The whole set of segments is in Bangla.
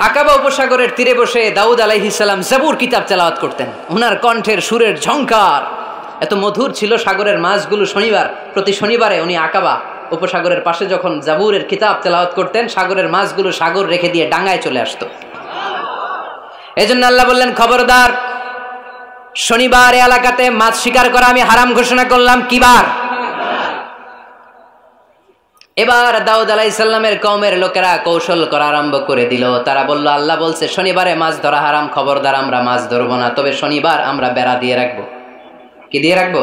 আকাবা উপসাগরের তীরে বসে দাউদ আলাইহিস সালাম জাবুর কিতাব তেলাওয়াত করতেন। ওনার কণ্ঠের সুরের ঝংকার এত মধুর ছিল, সাগরের মাছগুলো প্রতি শনিবারে উনি আকাবা উপসাগরের পাশে যখন জাবুরের কিতাব তেলাওয়াত করতেন, সাগরের মাছগুলো সাগর রেখে দিয়ে ডাঙায় চলে আসতো। এজন্য আল্লাহ বললেন, খবরদার, শনিবার এলাকাতে মাছ শিকার করা আমি হারাম ঘোষণা করলাম। কি বার? এবার দাউদ আলাইহিস সালামের কওমের লোকেরা কৌশল করা আরম্ভ করে দিল। তারা বলল, আল্লাহ বলছে শনিবারে মাছ ধরা হারাম, খবরদার আমরা মাছ ধরবো না, তবে শনিবার আমরা বেড়া দিয়ে রাখবো। কি দিয়ে রাখবো?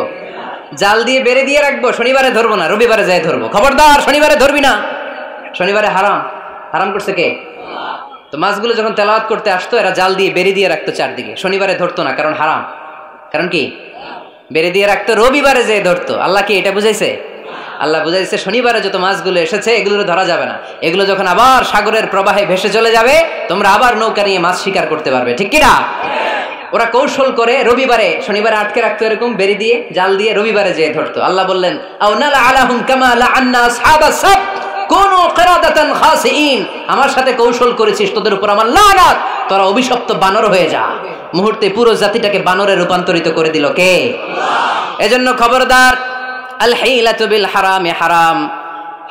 জাল দিয়ে বেড়ে দিয়ে রাখবো। শনিবারে ধরবো না, রবিবারে যাই ধরবো। খবরদার, শনিবারে ধরবি না, শনিবারে হারাম। হারাম করছে কে? তো মাছগুলো যখন তেলাওয়াত করতে আসতো, এরা জাল দিয়ে বেড়ে দিয়ে রাখতো চারদিকে, শনিবারে ধরতো না, কারণ হারাম। কারণ কি? বেড়ে দিয়ে রাখতো, রবিবারে যেয়ে ধরতো। আল্লাহ কি এটা বুঝাইছে? আল্লাহ বুঝাইছে শনিবারে যত মাছগুলো এসেছে এগুলো ধরা যাবে না, এগুলো যখন আবার সাগরের প্রবাহে ভেসে চলে যাবে, তোমরা আবার নৌকা নিয়ে মাছ শিকার করতে পারবে। ঠিক কিনা? ওরা কৌশল করে রবিবারে, শনিবারে আটকে রাখতো এরকম বেরি দিয়ে, জাল দিয়ে, রবিবারে যেয়ে ধরতো। আল্লাহ বললেন, আও নালা আলাহুম কামা লাআন্না আসহাবাস সাব কুনু কিরাদাতান খাসিইন। আমার সাথে কৌশল করেছিস, তোদের উপর আমার লানাত, তোরা অভিশপ্ত বানর হয়ে যা। মুহূর্তে পুরো জাতিটাকে বানরে রূপান্তরিত করে দিল কে? আল্লাহ। এজন্য খবরদার, আল হিলাতু বিল হারামি হারাম।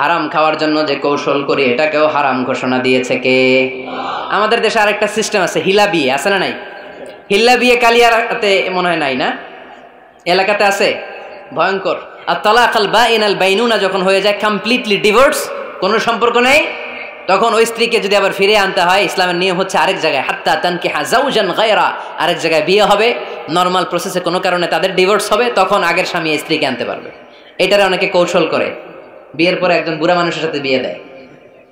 হারাম খাওয়ার জন্য যে কৌশল করি এটাকেও হারাম ঘোষণা দিয়েছে কে? আল্লাহ। আমাদের দেশে আরেকটা সিস্টেম আছে, হিলা বিয়ে, আছে না নাই? হিল্লা বিয়ে কালিয়াতে মনে হয় নাই না? এলাকাতে আছে, ভয়ঙ্কর। আর তালাক আল বাইন আল বাইনুনা যখন হয়ে যায়, কমপ্লিটলি ডিভোর্স, কোনো সম্পর্ক নেই, তখন ওই স্ত্রীকে যদি আবার ফিরে আনতে হয়, ইসলামের নিয়ম হচ্ছে আরেক জায়গায়, হাত্তা তানকিহা যাওজান গায়রা, আরেক জায়গায় বিয়ে হবে, নরমাল প্রসেসে কোনো কারণে তাদের ডিভোর্স হবে, তখন আগের স্বামী স্ত্রীকে আনতে পারবে। এটারে অনেকে কৌশল করে, বিয়ের পরে একজন বুড়া মানুষের সাথে বিয়ে দেয়,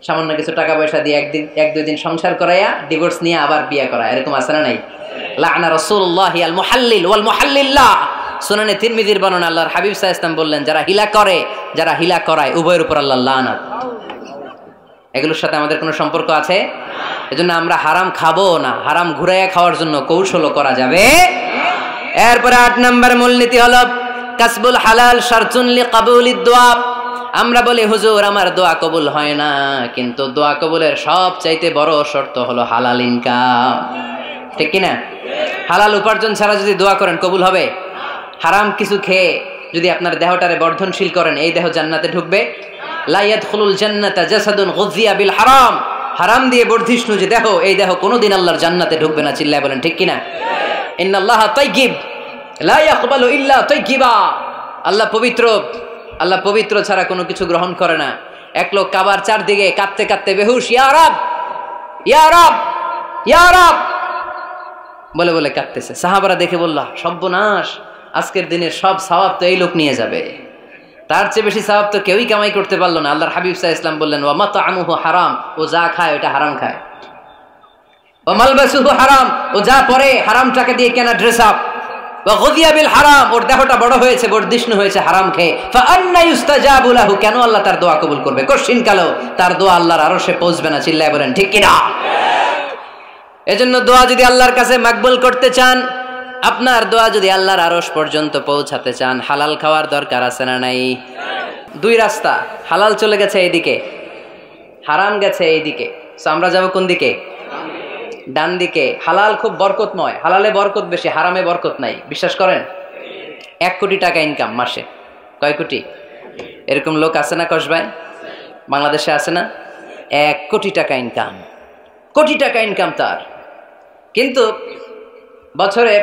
সামান্য কিছু টাকা পয়সা দিয়ে এক দুই দিন সংসার করাইয়া ডিভোর্স নিয়ে আবার বিয়ে করা, এরকম আছে না নাই? লাআনা রাসূলুল্লাহি আল মুহাল্লিল ওয়াল মুহাল্লিল্লাহ। সুনানে তিরমিজির বর্ণনা, আল্লাহর হাবিব সাল্লাল্লাহু আলাইহি ওয়াসাল্লাম বললেন, যারা হিলা করে, যারা হিলা করায়, উভয়ের উপর আল্লাহর লানাত। এগুলোর সাথে আমাদের কোনো সম্পর্ক আছে? এজন্য আমরা হারাম খাবো না, হারাম ঘুরাইয়া খাওয়ার জন্য কৌশলও করা যাবে। এরপরে 8 নম্বর মূলনীতি হলো কাসবুল হালাল শারতুন লিকাবুলিদ দুআ। আমরা বলি, হুজুর আমার দোয়া কবুল হয় না, কিন্তু দোয়া কবুলের সবচাইতে বড় শর্ত হলো হালাল ইনকাম। ঠিক কিনা? হালাল উপার্জন ছাড়া যদি দোয়া করেন কবুল হবে? হারাম কিছু খেয়ে যদি আপনার দেহটারে বর্ধনশীল করেন, এই দেহ জান্নাতে ঢুকবে? লা ইয়াদখুলুল জান্নাতা জাসাদুন গুযিয়া বিল হারাম। হারাম দিয়ে বর্ধিষ্ণু যে দেহ, এই দেহ কোনোদিন আল্লাহর জান্নাতে ঢুকবে না। চিল্লায় বলেন ঠিক কিনা? ইন্নাল্লাহা তাইয়্যিব লা ইয়াকবালু ইল্লা তাইয়্যিবা। আল্লাহ পবিত্র, আল্লাহ পবিত্র ছাড়া কোনো কিছু গ্রহণ করে না। এক লোক কাবার চারদিকে কাঁদতে কাঁদতে বেহুশ, ইয়া রাব ইয়া রাব ইয়া রাব বলে বলে কাঁদতেছে। সাহাবারা দেখে বলল, সর্বনাশ, আজকের দিনের সব সওয়াব তো এই লোক নিয়ে যাবে, তার চেয়ে বেশি সওয়াব তো কেউই কামাই করতে পারলো না। আল্লাহর হাবিব সাল্লাল্লাহু আলাইহি ওয়াসাল্লাম বললেন, ওয়া মাতআমুহু হারাম, ও যা খায় ওটা হারাম খায়। ওয়া মালবাসুহু হারাম, ও যা পরে হারাম টাকা দিয়ে কেনা ড্রেস আপ। ওয়া গুযিয়া বিল হারাম, ওর দেহটা বড় হয়েছে, বর্ধিষ্ণু হয়েছে হারাম খেয়ে। ফা আন্না ইউস্তাজাবু লাহু, কেন আল্লাহ তার দোয়া কবুল করবে? কোশ্চিন কালো তার দোয়া আল্লাহর আরশে পৌঁছবে না। চিল্লায় বলেন ঠিক কিনা? এজন্য দোয়া যদি আল্লাহর কাছে মাকবুল করতে চান, আপনার দোয়া যদি আল্লাহর আরশ পর্যন্ত পৌঁছাতে চান, হালাল খাওয়ার দরকার আছে না নাই? 2 রাস্তা, হালাল চলে গেছে এইদিকে, হারাম গেছে এইদিকে, সো আমরা যাব কোন দিকে? ডান দিকে। হালাল খুব বরকতময়, হালালে বরকত বেশি, হারামে বরকত নাই। বিশ্বাস করেন? 1 কোটি টাকা ইনকাম মাসে। কয় কোটি? এরকম লোক আছে না কসবায়? বাংলাদেশে আছে না? 1 কোটি টাকা ইনকাম, কোটি টাকা ইনকাম তার, কিন্তু বছরে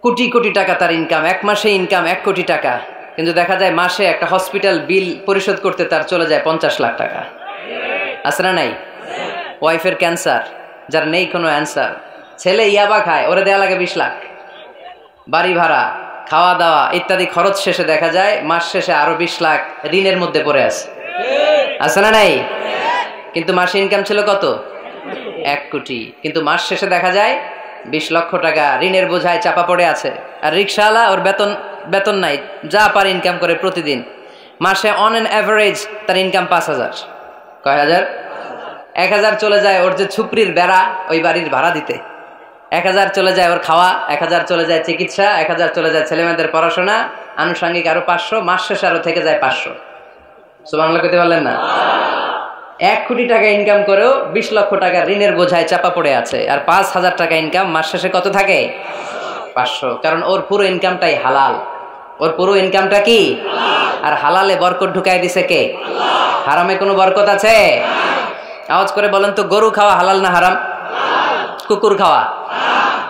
কোটি কোটি টাকা তার ইনকাম, 1 মাসে ইনকাম 1 কোটি টাকা, কিন্তু দেখা যায় মাসে একটা হসপিটাল বিল পরিশোধ করতে তার চলে যায় 50 লাখ টাকা। আছে না নাই? ওয়াইফের ক্যান্সার, যার নেই কোনো অ্যান্সার, ছেলে ইয়াবা খায়, ওরে দেয়া লাগে 20 লাখ, বাড়ি ভাড়া, খাওয়া দাওয়া ইত্যাদি খরচ শেষে দেখা যায় মাস শেষে আরো 20 লাখ ঋণের মধ্যে পড়ে আছে। আছে না নাই? কিন্তু মাসে ইনকাম ছিল কত? 1 কোটি, কিন্তু মাস শেষে দেখা যায় 20 লক্ষ টাকা ঋণের বোঝায় চাপা পড়ে আছে। আর রিক্সাওয়ালা, ওর বেতন নাই, যা পারে ইনকাম করে প্রতিদিন, মাসে অন অ্যান অ্যাভারেজ তার ইনকাম 5000। কয় হাজার? 1000 চলে যায় ওর যে ছুপরির বেড়া, ওই বাড়ির ভাড়া দিতে, 1000 চলে যায় ওর খাওয়া, 1000 চলে যায় চিকিৎসা, 1000 চলে যায় ছেলেমেয়েদের পড়াশোনা, আনুষঙ্গিক আরো 500, মাস শেষে আরো থেকে যায় 500। সুবহানাল্লাহ কইতে পারলেন না? 1 কোটি টাকা ইনকাম করেও 20 লক্ষ টাকা ঋণের বোঝায় চাপা পড়ে আছে, আর 5,000 টাকা ইনকাম, মাস শেষে কত থাকে? 500। কারণ ওর পুরো ইনকামটাই হালাল। ওর পুরো ইনকামটা কি? আর হালালে বরকত ঢুকাই দিছে কে? হারামে কোনো বরকত আছে? আওয়াজ করে বলেন তো, গরু খাওয়া হালাল না হারাম? কুকুর খাওয়া?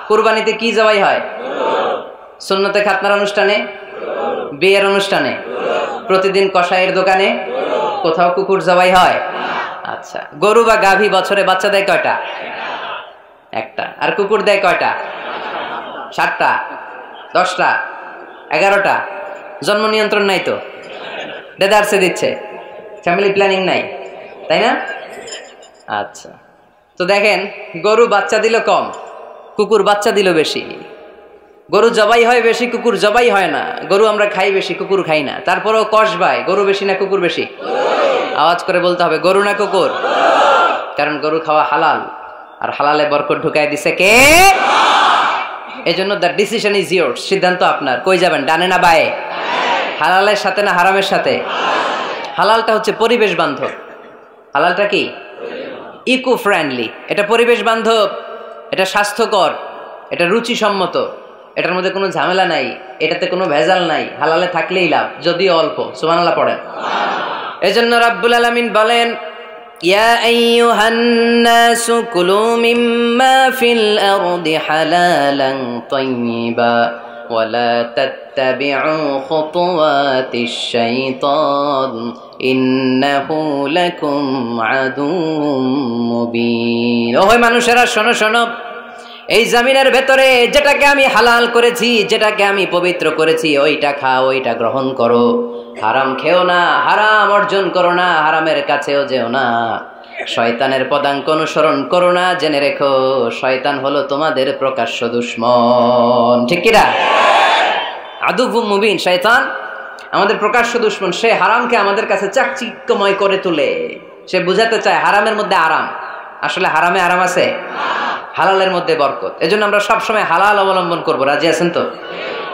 কুরবানিতে কি জবাই হয়? সুন্নতে খাতনার অনুষ্ঠানে, বিয়ের অনুষ্ঠানে, প্রতিদিন কসাইয়ের দোকানে, কোথাও কুকুর জবাই হয়? আচ্ছা, গরু বা গাভী বছরে বাচ্চা দেয় কয়টা? একটা। আর কুকুর দেয় কয়টা? 7টা, 10টা, 11টা। জন্ম নিয়ন্ত্রণ নাই তো, দেদারসে দিচ্ছে, ফ্যামিলি প্ল্যানিং নাই, তাই না? আচ্ছা, তো দেখেন, গরু বাচ্চা দিল কম, কুকুর বাচ্চা দিল বেশি। গরু জবাই হয় বেশি, কুকুর জবাই হয় না। গরু আমরা খাই বেশি, কুকুর খাই না। তারপরেও কসবায় গরু বেশি না কুকুর বেশি? আওয়াজ করে বলতে হবে, গরু না কুকুর? কারণ গরু খাওয়া হালাল, আর হালালে বরকত ঢুকাই দিছে কে? এজন্য দ্য ডিসিশন ইজ ইয়োরস, সিদ্ধান্ত আপনার। কই যাবেন, ডানে না বায়ে? হালালের সাথে না হারামের সাথে? হালালটা হচ্ছে পরিবেশ বান্ধব। হালালটা কি? Eco friendly. এটা পরিবেশ বান্ধব, এটা স্বাস্থ্যকর, এটা রুচিসম্মত, এটার মধ্যে কোনো ঝামেলা নাই, এটাতে কোনো ভেজাল নাই। হালালে থাকলেই লাভ, যদিও অল্প। সুবহানাল্লাহ পড়েন। এজন্য রাব্বুল আলামিন বলেন, ইয়া আইয়ুহান নাসু কুলু মিম্মা ফিল আরদি হালালান তাইয়্যিবা ওয়ালা তাত্তাবিউ খুতুওয়াতিশ শাইতান ইন্নাহু লাকুম আদুউম মুবিন। ওহে মানুষেরা, শোনো শোনো, এই জমিনের ভেতরে যেটাকে আমি হালাল করেছি, যেটাকে আমি পবিত্র করেছি, ওইটা খাও, ওইটা গ্রহণ করো। হারাম খেও না, হারাম অর্জন করো না, হারামের কাছেও যেও না। শয়তানের পদাঙ্ক অনুসরণ করো না। জেনে রেখো, শয়তান হলো তোমাদের প্রকাশ্য দুশ্মন। ঠিক কিনা? আদুউম মুবিন। শয়তান আমাদের প্রকাশ্য দুশ্মন। সে হারামকে আমাদের কাছে চাকচিক্যময় করে তোলে। সে বুঝাতে চায় হারামের মধ্যে আরাম। আসলে হারামে আরাম আছে, হালালের মধ্যে বরকত। এজন্য আমরা সবসময় হালাল অবলম্বন করবো। রাজি আছেন তো?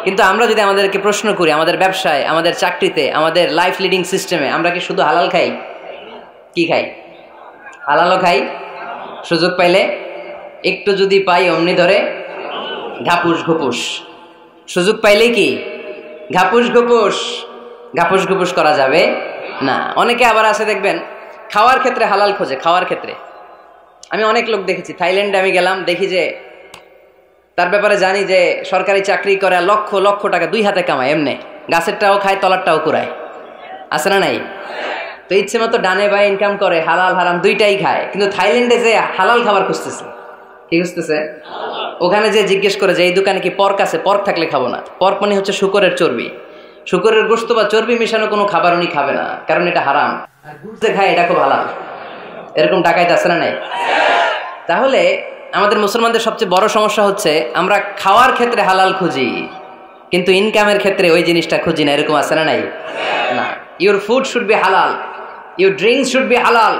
কিন্তু আমরা যদি আমাদেরকে প্রশ্ন করি, আমাদের ব্যবসায়, আমাদের চাকরিতে, আমাদের লাইফ লিডিং সিস্টেমে আমরা কি শুধু হালাল খাই? কি খাই? হালালও খাই, সুযোগ পাইলে একটু যদি পাই অমনি ধরে ঘাপুস ঘুপুস। সুযোগ পাইলেই কি ঘাপুস ঘুপুস? ঘাপুস ঘুপুস করা যাবে না। অনেকে আবার আছে দেখবেন, খাওয়ার ক্ষেত্রে হালাল খোঁজে। খাওয়ার ক্ষেত্রে আমি অনেক লোক দেখেছি। থাইল্যান্ডে আমি গেলাম, দেখি যে তার ব্যাপারে জানি যে সরকারি চাকরি করে, লক্ষ লক্ষ টাকা 2 হাতে কামায়। এমনি গাছেরটাও খায়, তলারটাও কুড়ায়। আছে না নাই? তো ইচ্ছে মতো ডানে বায়ে ইনকাম করে, হালাল হারাম দুইটাই খায়। কিন্তু থাইল্যান্ডে যে হালাল খাবার খুঁজতেছে। কি খুঁজতেছে? ওখানে যে জিজ্ঞেস করে যে এই দোকানে কি পর্ক আছে? পর্ক থাকলে খাবো না। পর্ক মানে হচ্ছে শুকরের চর্বি। শুকরের গোশত বা চর্বি মিশানো কোনো খাবার উনি খাবে না, কারণ এটা হারাম। আর ঘুরতে খায়, এটা খুব হালাল। এরকম ডাকাইত আছে না নাই? তাহলে আমাদের মুসলমানদের সবচেয়ে বড় সমস্যা হচ্ছে আমরা খাওয়ার ক্ষেত্রে হালাল খুঁজি, কিন্তু ইনকামের ক্ষেত্রে ওই জিনিসটা খুঁজি না। এরকম আছে না নাই? না। Your food should be halal, your drinks should be halal,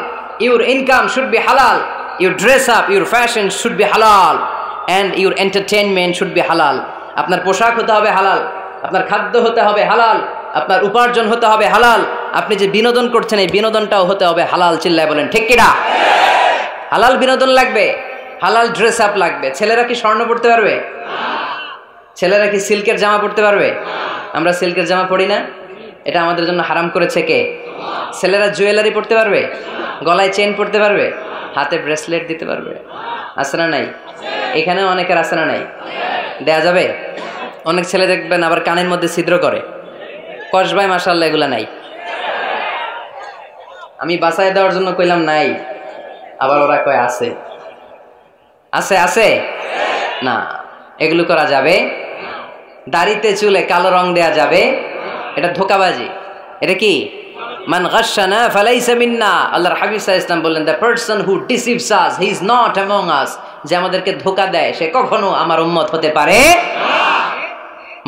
your income should be halal, your dress up, your fashion should be halal, and your entertainment should be halal. আপনার পোশাক হতে হবে হালাল, আপনার খাদ্য হতে হবে হালাল, আপনার উপার্জন হতে হবে হালাল, আপনি যে বিনোদন করছেন এই বিনোদনটাও হতে হবে হালাল। চিল্লায় বলেন ঠিক কিনা? হালাল বিনোদন লাগবে, হালাল ড্রেস আপ লাগবে। ছেলেরা কি স্বর্ণ পড়তে পারবে? ছেলেরা কি সিল্কের জামা পড়তে পারবে? আমরা সিল্কের জামা পরি না, এটা আমাদের জন্য হারাম করেছে কে? ছেলেরা জুয়েলারি পড়তে পারবে? গলায় চেন পড়তে পারবে? হাতে ব্রেসলেট দিতে পারবে? আছে না নাই? এখানেও অনেকের আছে না নাই? দেয়া যাবে? অনেক ছেলে দেখবেন আবার কানের মধ্যে ছিদ্র করে। কসবাই মাশাআল্লাহ এগুলা নাই। আমি বাঁচায় দেওয়ার জন্য কইলাম নাই, আবার ওরা কয় আছে। আছে আছে না, এগুলো করা যাবে? দাড়িতে চুলে কালো রং দেয়া যাবে? এটা ধোঁকাবাজি। এটা কি? মান গাশশানা ফালাইসা মিন্না। আল্লাহর হাবিব সাল্লাল্লাহু আলাইহি ওয়াসাল্লাম বললেন, the person who deceives us he is not among আস। যে আমাদেরকে ধোঁকা দেয় সে কখনো আমার উম্মত হতে পারে না।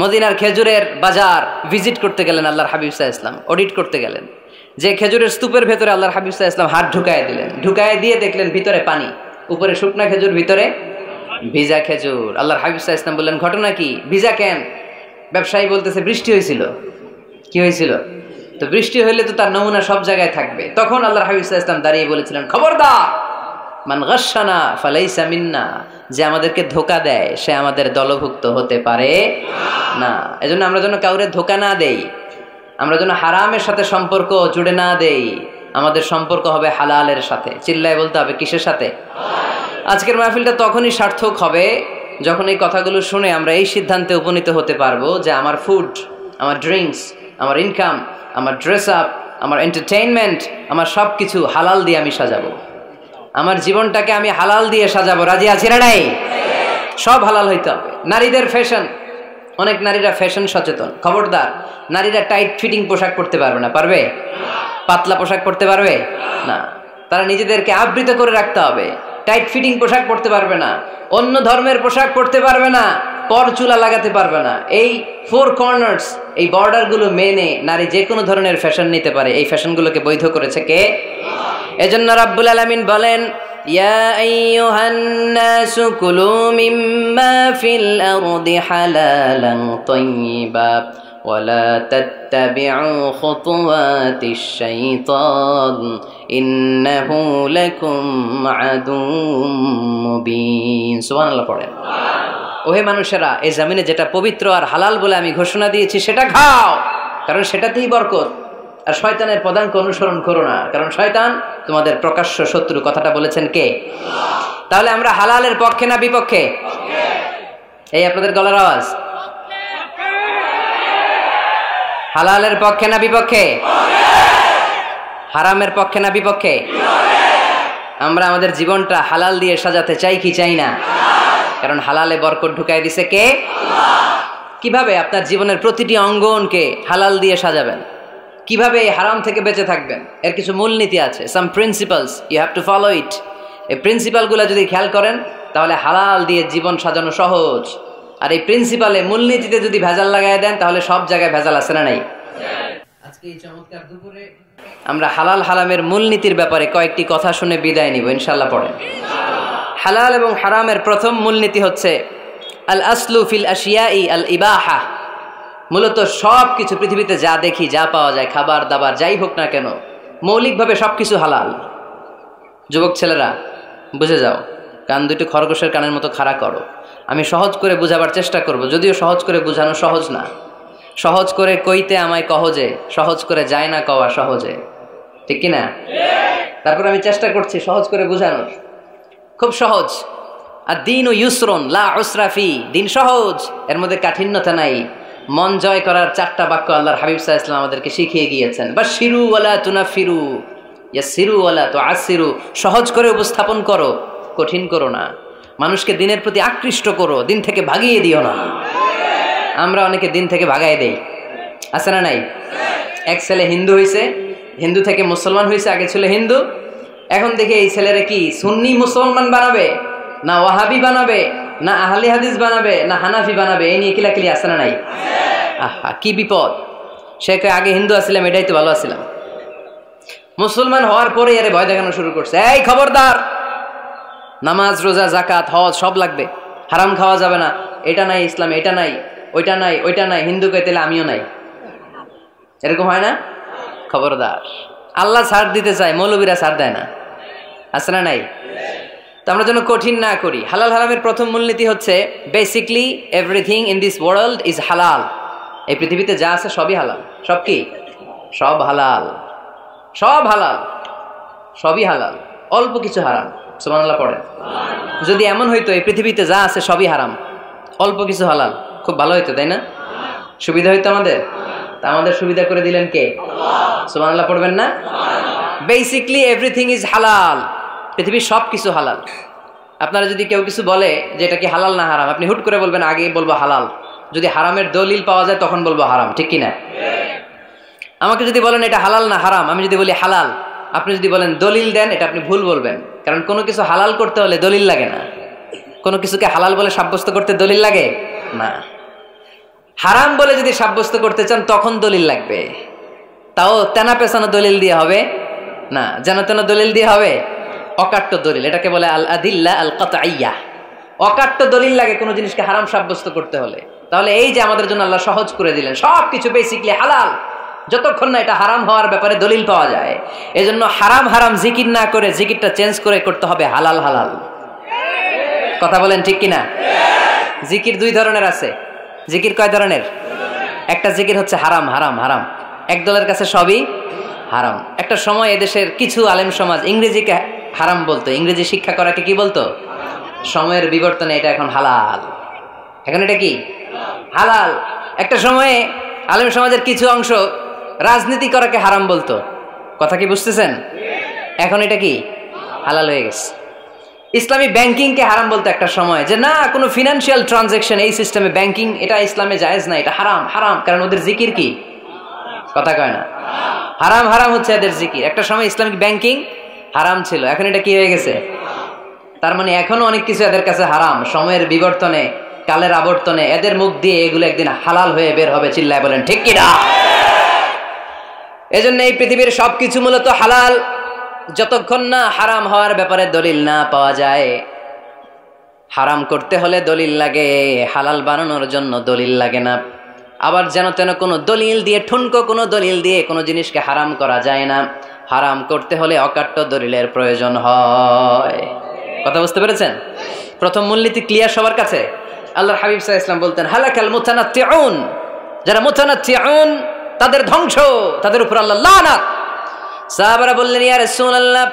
মদিনার খেজুরের বাজার ভিজিট করতে গেলেন আল্লাহর হাবিব সাল্লাল্লাহু আলাইহি ওয়াসাল্লাম, অডিট করতে গেলেন। যে খেজুরের স্তূপের ভেতরে আল্লাহর হাবিব সাল্লাল্লাহু আলাইহি ওয়াসাল্লাম হাত ঢুকায় দিলেন। ঢুকায় দিয়ে দেখলেন ভিতরে পানি, উপরে শুকনা খেজুর, ভিতরে ভিজা খেজুর। আল্লাহর হাবিব সাল্লাল্লাহু আলাইহি ওয়াসাল্লাম বললেন, ঘটনা কি? ভিজা কেন? ব্যবসায়ী বলতেছে বৃষ্টি হয়েছিল। কি হয়েছিল? তো তো বৃষ্টি হইলে তো তার নমুনা সব জায়গায় থাকবে। তখন আল্লাহর হাবিব সাল্লাল্লাহু আলাইহি ওয়াসাল্লাম দাঁড়িয়ে বলেছিলেন, খবরদার, মান গাশশানা ফালাইসা মিন্না, যে আমাদেরকে ধোঁকা দেয় সে আমাদের দলভুক্ত হতে পারে না। এজন্য আমরা যেন কাউরে ধোঁকা না দেই, আমরা যেন হারামের সাথে সম্পর্ক জুড়ে না দেই, আমাদের সম্পর্ক হবে হালালের সাথে। চিল্লায় বলতে হবে কিসের সাথে? আজকের মাহফিলটা তখনই সার্থক হবে যখন এই কথাগুলো শুনে আমরা এই সিদ্ধান্তে উপনীত হতে পারবো যে আমার ফুড, আমার ড্রিঙ্কস, আমার ইনকাম, আমার ড্রেস আপ, আমার এন্টারটেইনমেন্ট, আমার সব কিছু হালাল দিয়ে আমি সাজাবো। আমার জীবনটাকে আমি হালাল দিয়ে সাজাবো। রাজি আছি না নাই? সব হালাল হইতে হবে। নারীদের ফ্যাশন, অনেক নারীরা ফ্যাশন সচেতন। খবরদার, নারীরা টাইট ফিটিং পোশাক পরতে পারবে না। পারবে? পাতলা পোশাক পরতে পারবে না। তারা নিজেদেরকে আবৃত করে রাখতে হবে। টাইট ফিটিং পোশাক পরতে পারবে না, অন্য ধর্মের পোশাক পরতে পারবে না, পর চুলা লাগাতে পারবে না। এই ফোর কর্নার্স, এই বর্ডার গুলো মেনে নারী যে কোনো ধরনের ফ্যাশন নিতে পারে। এই ফ্যাশনগুলোকে বৈধ করেছে কে? এজন্য রাব্বুল আলামিন বলেন, ইয়া আইয়ুহান নাসু কুলু মিম্মা ফিল আরদি হালালান তাইয়্যিবা ওয়ালা তাত্তাবিউ খুতুওয়াতিশ শাইতান ইন্নাহু লাকুম আদুউম মুবিন। সুবহানাল্লাহ পড়েন। ওহে মানুষেরা, এই জমিনে যেটা পবিত্র আর হালাল বলে আমি ঘোষণা দিয়েছি সেটা খাও, কারণ সেটাতেই বরকত। আর শয়তানের পদাঙ্ক অনুসরণ করো না, কারণ শয়তান তোমাদের প্রকাশ্য শত্রু। কথাটা বলেছেন কে? তাহলে আমরা হালালের পক্ষে না বিপক্ষে? এই আপনাদের গলার আওয়াজ। হালালের পক্ষে না বিপক্ষে? হারামের পক্ষে না বিপক্ষে? আমরা আমাদের জীবনটা হালাল দিয়ে সাজাতে চাই কি চাই না? কারণ হালালে বরকত ঢুকাই দিছে কে? কিভাবে আপনার জীবনের প্রতিটি অঙ্গনকে হালাল দিয়ে সাজাবেন? কিভাবে এই হারাম থেকে বেঁচে থাকবেন? এর কিছু মূলনীতি আছে, some principles, you have to follow it. এই প্রিন্সিপালগুলো যদি খেয়াল করেন তাহলে হালাল দিয়ে জীবন সাজানো সহজ। আর এই প্রিন্সিপালে, মূলনীতিতে যদি ভেজাল লাগাই দেন তাহলে সব জায়গায় ভেজাল আছে না নাই? আজকে এই চমৎকার দুপুরে আমরা হালাল হারামের মূলনীতির ব্যাপারে কয়েকটি কথা শুনে বিদায় নিব ইনশাআল্লাহ। পড়েন। হালাল এবং হারামের প্রথম মূলনীতি হচ্ছে আল আসলু ফিল আশিয়াই আল ইবাহা। মূলত সব কিছু পৃথিবীতে যা দেখি, যা পাওয়া যায়, খাবার দাবার যাই হোক না কেন, মৌলিকভাবে সব কিছু হালাল। যুবক ছেলেরা বুঝে যাও, কান দুটি খরগোশের কানের মতো খাড়া করো। আমি সহজ করে বুঝাবার চেষ্টা করব, যদিও সহজ করে বুঝানো সহজ না। সহজ করে কইতে আমায় কহজে, সহজ করে যায় না কওয়া সহজে, ঠিক কিনা? তারপর আমি চেষ্টা করছি সহজ করে বুঝানোর। খুব সহজ। আর দিন ও ইউসরুন লা উসরা ফি, দিন সহজ, এর মধ্যে কাঠিন্যতা নাই। মন জয় করার 4টা বাক্য আল্লাহর হাবিব সাল্লাল্লাহু আলাইহি ওয়াসাল্লাম আমাদেরকে শিখিয়ে গিয়েছেন। বাশিরু ওয়ালা তুনাফিরু, ইয়াসিরু ওয়ালা তুআসিরু। সহজ করে উপস্থাপন করো, কঠিন করো না। মানুষকে দিনের প্রতি আকৃষ্ট করো, দিন থেকে ভাগিয়ে দিও না। আমরা অনেকে দিন থেকে ভাগাই দেই, আছে না নাই? এক ছেলে হিন্দু হইছে, হিন্দু থেকে মুসলমান হইছে। আগে ছিল হিন্দু, এখন দেখে এই ছেলেরা কি সুন্নি মুসলমান বানাবে, না ওয়াহাবি বানাবে, না আহলে হাদিস বানাবে, না হানাফি বানাবে, এই নিয়ে কিলাকিলি আছে না নাই? আহা, কি বিপদ! সে আগে হিন্দু আছিলাম, এটাই তো ভালো আছিলাম। মুসলমান হওয়ার পরে আরে ভয় দেখানো শুরু করছে, এই খবরদার, নামাজ রোজা জাকাত হজ সব লাগবে, হারাম খাওয়া যাবে না, এটা নাই ইসলামে, এটা নাই, ওইটা নাই, ওইটা নাই। হিন্দু কে তাহলে আমিও নাই, এরকম হয় না? খবরদার। আল্লাহ ছাড় দিতে চায়, মৌলবীরা ছাড় দেয় না, আছে না নাই? তো আমরা যেন কঠিন না করি। হালাল হারামের প্রথম মূলনীতি হচ্ছে basically everything in this world is হালাল। এই পৃথিবীতে যা আছে সবই হালাল। সব কি? সব হালাল, সব হালাল, সবই হালাল, অল্প কিছু হারাম। সুবহানাল্লাহ পড়েন। যদি এমন হইতো এই পৃথিবীতে যা আছে সবই হারাম, অল্প কিছু হালাল, খুব ভালো হইতো, তাই না? সুবিধা হইতো আমাদের। তা আমাদের সুবিধা করে দিলেন কে? সুবহানাল্লাহ পড়বেন না? বেসিকলি এভরিথিং ইজ হালাল। পৃথিবীর সব কিছু হালাল। আপনারা যদি কেউ কিছু বলে যে এটা কি হালাল না হারাম, আপনি হুট করে বলবেন আগে বলবো হালাল। যদি হারামের দলিল পাওয়া যায় তখন বলবো হারাম, ঠিক কিনা? আমাকে যদি বলেন এটা হালাল না হারাম, আমি যদি বলি হালাল, আপনি যদি বলেন দলিল দেন, এটা আপনি ভুল বলবেন। কারণ কোনো কিছু হালাল করতে হলে দলিল লাগে না। কোনো কিছুকে হালাল বলে সাব্যস্ত করতে দলিল লাগে না। হারাম বলে যদি সাব্যস্ত করতে চান তখন দলিল লাগবে, তাও তেনা পেছানো দলিল দিয়ে হবে না, যেন তেন দলিল দিয়ে হবে, অকাট্য দলিল। এটাকে বলে আল আদিল্লা আল কাতঈয়া। অকাট্য দলিল লাগে কোনো জিনিসকে হারাম সাব্যস্ত করতে হলে। তাহলে এই যে আমাদের জন্য আল্লাহ সহজ করে দিলেন, সব কিছু বেসিকলি হালাল। যতক্ষণ না এটা হারাম হওয়ার ব্যাপারে দলিল পাওয়া যায়। এজন্য হারাম হারাম জিকির না করে জিকিরটা চেঞ্জ করে করতে হবে হালাল হালাল। কথা বলেন ঠিক কিনা? জিকির দুই ধরনের আছে। জিকির কয় ধরনের? একটা জিকির হচ্ছে হারাম হারাম হারাম, একদলের কাছে সবই হারাম। একটা সময় এদেশের কিছু আলেম সমাজ ইংরেজিকে হারাম বলতো, ইংরেজি শিক্ষা করাকে কি বলতো? সময়ের বিবর্তনে এটা এখন হালাল। এখন এটা কি হালাল। একটা সময়ে আলেম সমাজের কিছু অংশ রাজনীতি করাকে হারাম বলতো। কথা কি বুঝতেছেন? এখন এটা কি হালাল হয়ে গেছে। ইসলামী ব্যাংকিংকে হারাম বলতো একটা সময়, যে না কোনো ফিনান্সিয়াল ট্রানজাকশন এই সিস্টেমে ব্যাংকিং এটা ইসলামে জায়েজ না, এটা হারাম হারাম, কারণ ওদের জিকির কি? কথা কয় না? হারাম হারাম হচ্ছে এদের জিকির। একটা সময় ইসলামিক ব্যাংকিং হারাম ছিল, এখন এটা কি হয়ে গেছে? তার মানে এখনো অনেক কিছু এদের কাছে হারাম। সময়ের বিবর্তনে, কালের আবর্তনে এদের মুখ দিয়ে এগুলো একদিন হালাল হয়ে বের হবে। চিল্লায় বলেন ঠিক কিনা? এজন্য এই পৃথিবীর সবকিছু মূলত হালাল, যতক্ষণ না হারাম হওয়ার ব্যাপারে দলিল না পাওয়া যায়। হারাম করতে হলে দলিল লাগে, হালাল বানানোর জন্য দলিল লাগে না। আবার যেন তেন কোনো দলিল দিয়ে, ঠুনকো কোনো দলিল দিয়ে কোনো জিনিসকে হারাম করা যায় না। হারাম করতে হলে অকাট্য দলিলের প্রয়োজন হয়। কথা বুঝতে পেরেছেন? প্রথম মূলনীতি ক্লিয়ার সবার কাছে? আল্লাহর হাবিব সাল্লাল্লাহু আলাইহি ওয়াসাল্লাম বলতেন, হালাকাল মুতানাত্তিউন, যারা মুতানাত্তিউন তাদের ধ্বংস, তাদের উপর আল্লাহ লানাত। সাহাবারা বললেন, ইয়া রাসূলুল্লাহ,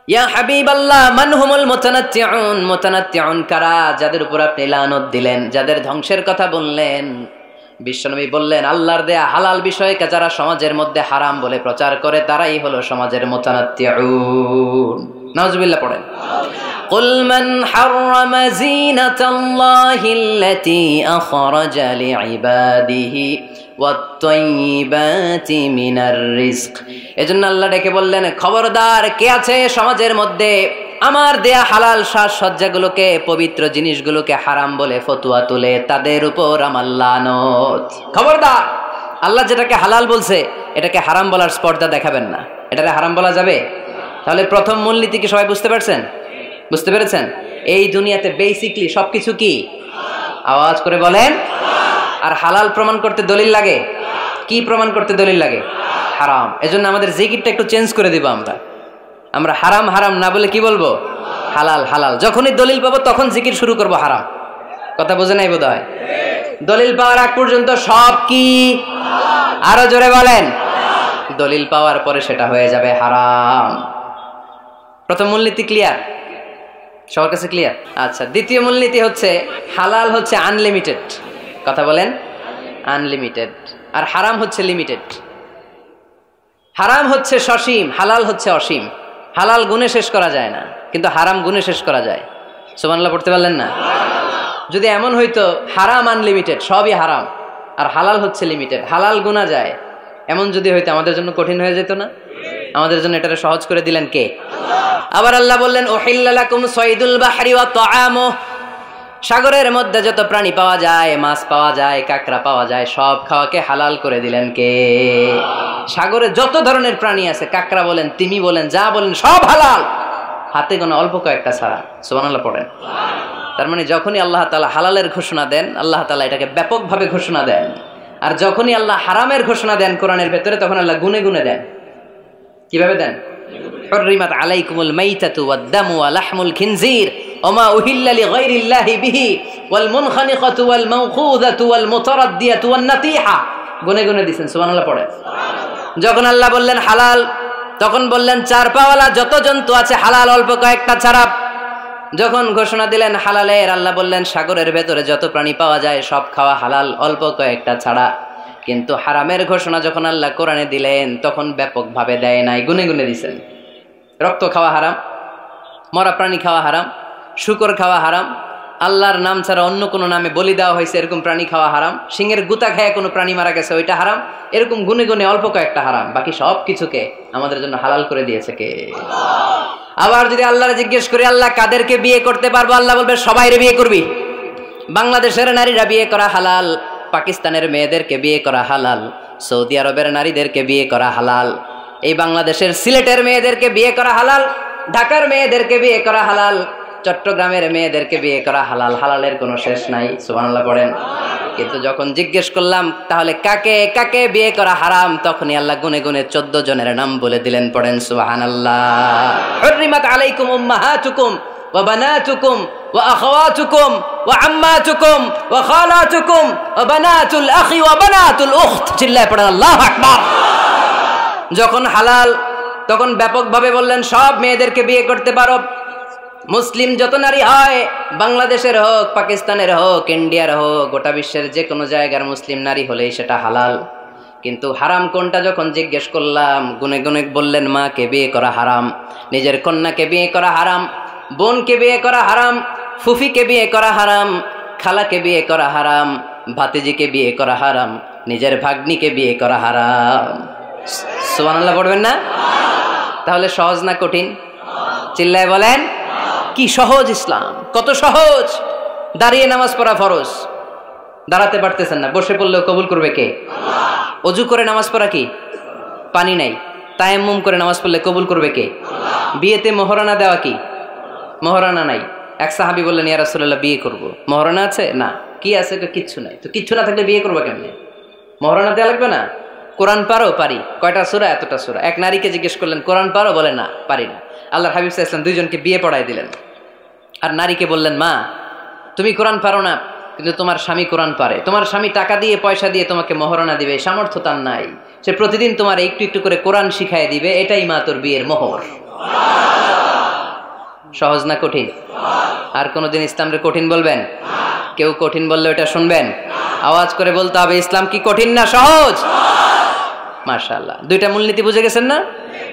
ইয়া হাবিবাল্লাহ, মান হুমুল মুতানাত্তিউন? মুতানাত্তিউন কারা যাদের উপর আপনি লানত দিলেন, যাদের ধ্বংসের কথা বললেন? বিশ্বনবী বললেন, আল্লাহর দেয়া হালাল বিষয়কে যারা সমাজের মধ্যে হারাম বলে প্রচার করে তারাই হলো সমাজের মুতানাত্তিউন। নাউজুবিল্লাহ পড়েন। কুল মান হাররামা যিনাতাল্লাহিল্লাতী আখরাজা লিইবাদিহি ওয়াত-তাইয়্যিবাতি মিনার রিজক। এজন্য আল্লাহ ডেকে বললেন, খবরদার, কে আছে সমাজের মধ্যে আমার দেয়া হালাল সাজসজ্জাগুলোকে, পবিত্র জিনিসগুলোকে হারাম বলে ফতোয়া তুলে, তাদের উপর আমার লানত। খবরদার, আল্লাহ যেটাকে হালাল বলছে এটাকে হারাম বলার স্পর্ধা দেখাবেন না। এটাকে হারাম বলা যাবে? তাহলে প্রথম মূলনীতি কি সবাই বুঝতে পারছেন? বুঝতে পেরেছেন? এই দুনিয়াতে বেসিকলি সবকিছু কি? আওয়াজ করে বলেন। আর হালাল প্রমাণ করতে দলিল লাগে। কি প্রমাণ করতে দলিল লাগে? হারাম। এজন্য আমাদের জিকিরটা একটু চেঞ্জ করে দিব। আমরা হারাম হারাম না বলে কি বলবো? হালাল হালাল। যখনই দলিল পাবো তখন জিকির শুরু করব হারাম। কথা বোঝে নাই বোধ হয়? দলিল পাওয়ার আগ পর্যন্ত সব কি? আরো জোরে বলেন। দলিল পাওয়ার পরে সেটা হয়ে যাবে হারাম। প্রথম মূলনীতি ক্লিয়ার? সবার কাছে ক্লিয়ার? আচ্ছা, দ্বিতীয় মূলনীতি হচ্ছে হালাল হচ্ছে আনলিমিটেড। কথা বলেন, আনলিমিটেড। আর হারাম হচ্ছে লিমিটেড। হারাম হচ্ছে সসীম, হালাল হচ্ছে অসীম। হালাল গুণে শেষ করা যায় না, কিন্তু হারাম গুণে শেষ করা যায়। সুবহানাল্লাহ পড়তে পারলেন না? যদি এমন হইতো হারাম আনলিমিটেড, সবই হারাম, আর হালাল হচ্ছে লিমিটেড, হালাল গুণা যায়, এমন যদি হইতো আমাদের জন্য কঠিন হয়ে যেত না? আমাদের জন্য এটারে সহজ করে দিলেন কে? আবার আল্লাহ বললেন, উহিল্লা লাকুম সাইদুল বাহরি ওয়া তাআমুহু, সাগরের মধ্যে যত প্রাণী পাওয়া যায়, মাছ পাওয়া যায়, কাঁকড়া পাওয়া যায়, সব খাওয়াকে হালাল করে দিলেন কে? সাগরে যত ধরনের প্রাণী আছে, কাঁকড়া বলেন, তিমি বলেন, যা বলেন, সব হালাল, হাতে গোনা অল্প কয়েকটা ছাড়া। সুবহানাল্লাহ পড়েন। তার মানে যখনই আল্লাহ তাআলা হালালের ঘোষণা দেন, আল্লাহ তাআলা এটাকে ব্যাপকভাবে ঘোষণা দেন। আর যখনই আল্লাহ হারামের ঘোষণা দেন কোরআনের ভেতরে, তখন আল্লাহ গুনে গুনে দেন। কিভাবে দেন? হুররিমাত আলাইকুমুল মাইতাতু ওয়াদ-দামু ওয়া লাহমুল খিনজির ওমা উহিল্লা লিগাইরিল্লাহি বিহি ওয়াল মুনখানিকাতু ওয়াল মাওখুযাতু ওয়াল মুতারাদ্দিয়াতু ওয়ান নাতিহা। গুনে গুনে দিবেন। সুবহানাল্লাহ পড়েন। যখন আল্লাহ বললেন হালাল, তখন বললেন চার পাওয়ালা যত জন্তু আছে হালাল, অল্প কয়েকটা ছাড়া। যখন ঘোষণা দিলেন হালালের, আল্লাহ বললেন সাগরের ভেতরে যত প্রাণী পাওয়া যায় সব খাওয়া হালাল, অল্প কয়েকটা ছাড়া। কিন্তু হারামের ঘোষণা যখন আল্লাহ কোরআনে দিলেন, তখন ব্যাপকভাবে দেয় নাই, গুনে গুনে দিছেন। রক্ত খাওয়া হারাম, মরা প্রাণী খাওয়া হারাম, শূকর খাওয়া হারাম, আল্লাহর নাম ছাড়া অন্য কোনো নামে বলি দেওয়া হয়েছে এরকম প্রাণী খাওয়া হারাম, সিংহের গুতা খেয়ে কোনো প্রাণী মারা গেছে ওইটা হারাম। এরকম গুনে গুনে অল্প কয়েকটা হারাম, বাকি সব কিছুকে আমাদের জন্য হালাল করে দিয়েছে কে? আবার যদি আল্লাহরে জিজ্ঞেস করি, আল্লাহ কাদেরকে বিয়ে করতে পারবো? আল্লাহ বলবে সবাইরে বিয়ে করবি। বাংলাদেশের নারীরা বিয়ে করা হালাল, পাকিস্তানের মেয়েদেরকে বিয়ে করা হালাল, সৌদি আরবের নারীদেরকে বিয়ে করা হালাল, এই বাংলাদেশের সিলেটের মেয়েদেরকে বিয়ে করা হালাল, ঢাকার মেয়েদেরকে বিয়ে করা হালাল, চট্টগ্রামের মেয়েদেরকে বিয়ে করা হালাল, হালালের কোনো শেষ নাই, সুবহানাল্লাহ পড়েন। কিন্তু যখন জিজ্ঞেস করলাম তাহলে কাকে কাকে বিয়ে করা হারাম, তখনই আল্লাহ গুনে গুনে 14 জনের নাম বলে দিলেন, পড়েন সুবহানাল্লাহ। হুররিমাত আলাইকুম উম্মাহাতুকুম ওয়া বানাতুকুম ওয়া আখাওয়াতুকুম ওয়া আম্মাতুকুম ওয়া খালাতুকুম ওয়া বানাতুল আখি ওয়া বানাতুল উখত, চিল্লায় পড়েন আল্লাহু আকবার। যখন হালাল তখন ব্যাপকভাবে বললেন সব মেয়েদেরকে বিয়ে করতে পারো। মুসলিম যত নারী হয়, বাংলাদেশের হোক, পাকিস্তানের হোক, ইন্ডিয়ার হোক, গোটা বিশ্বের যে কোনো জায়গার মুসলিম নারী হলেই সেটা হালাল। কিন্তু হারাম কোনটা যখন জিজ্ঞেস করলাম, গুনে গুনে বললেন মাকে বিয়ে করা হারাম, নিজের কন্যাকে বিয়ে করা হারাম, বোনকে বিয়ে করা হারাম, ফুফিকে বিয়ে করা হারাম, খালাকে বিয়ে করা হারাম, ভাতিজিকে বিয়ে করা হারাম, নিজের ভাগ্নিকে বিয়ে করা হারাম। সুবহানাল্লাহ পড়বেন না? তাহলে সহজ না কঠিন? চিল্লায় বলেন কি সহজ ইসলাম, কত সহজ। দাঁড়িয়ে নামাজ পড়া ফরজ, দাঁড়াতে পারতেছেন না, বসে পড়লেও কবুল করবে কে? অজু করে নামাজ পড়া কি? পানি নাই, তায়াম্মুম করে নামাজ পড়লে কবুল করবে কে? বিয়েতে মোহরানা দেওয়া কি? মোহরানা নাই। এক সাহাবী বললেন, ইয়া রাসূলুল্লাহ বিয়ে করব, মোহরানা আছে? না। কি আছে? কিচ্ছু নাই। তো কিচ্ছু না থাকলে বিয়ে করবো কেমনে? মোহরানা দেওয়া লাগবে না? কোরআন পারো? পারি। কয়টা সূরা? এতটা সূরা। এক নারীকে জিজ্ঞেস করলেন কোরআন পারো? বলে না, পারি না। আল্লাহর হাবিব সাল্লাল্লাহু আলাইহি ওয়াসাল্লাম দুইজনকে বিয়ে পড়ায় দিলেন। আর নারীকে বললেন, মা তুমি কোরআন পারো না, কিন্তু তোমার স্বামী কোরআন পারে, তোমার স্বামী টাকা দিয়ে পয়সা দিয়ে তোমাকে মোহরানা দিবে, সামর্থ্য তার নাই, সে প্রতিদিন তোমার একটু একটু করে কোরআন শিখায় দিবে, এটাই মা তোর বিয়ের মোহর। সহজ না কঠিন? আর কোনদিন ইসলামরে কঠিন বলবেন? কেউ কঠিন বললে ওটা শুনবেন? আওয়াজ করে বলতে হবে, ইসলাম কি কঠিন না সহজ? মাশাআল্লাহ। দুইটা মূলনীতি বুঝে গেছেন না?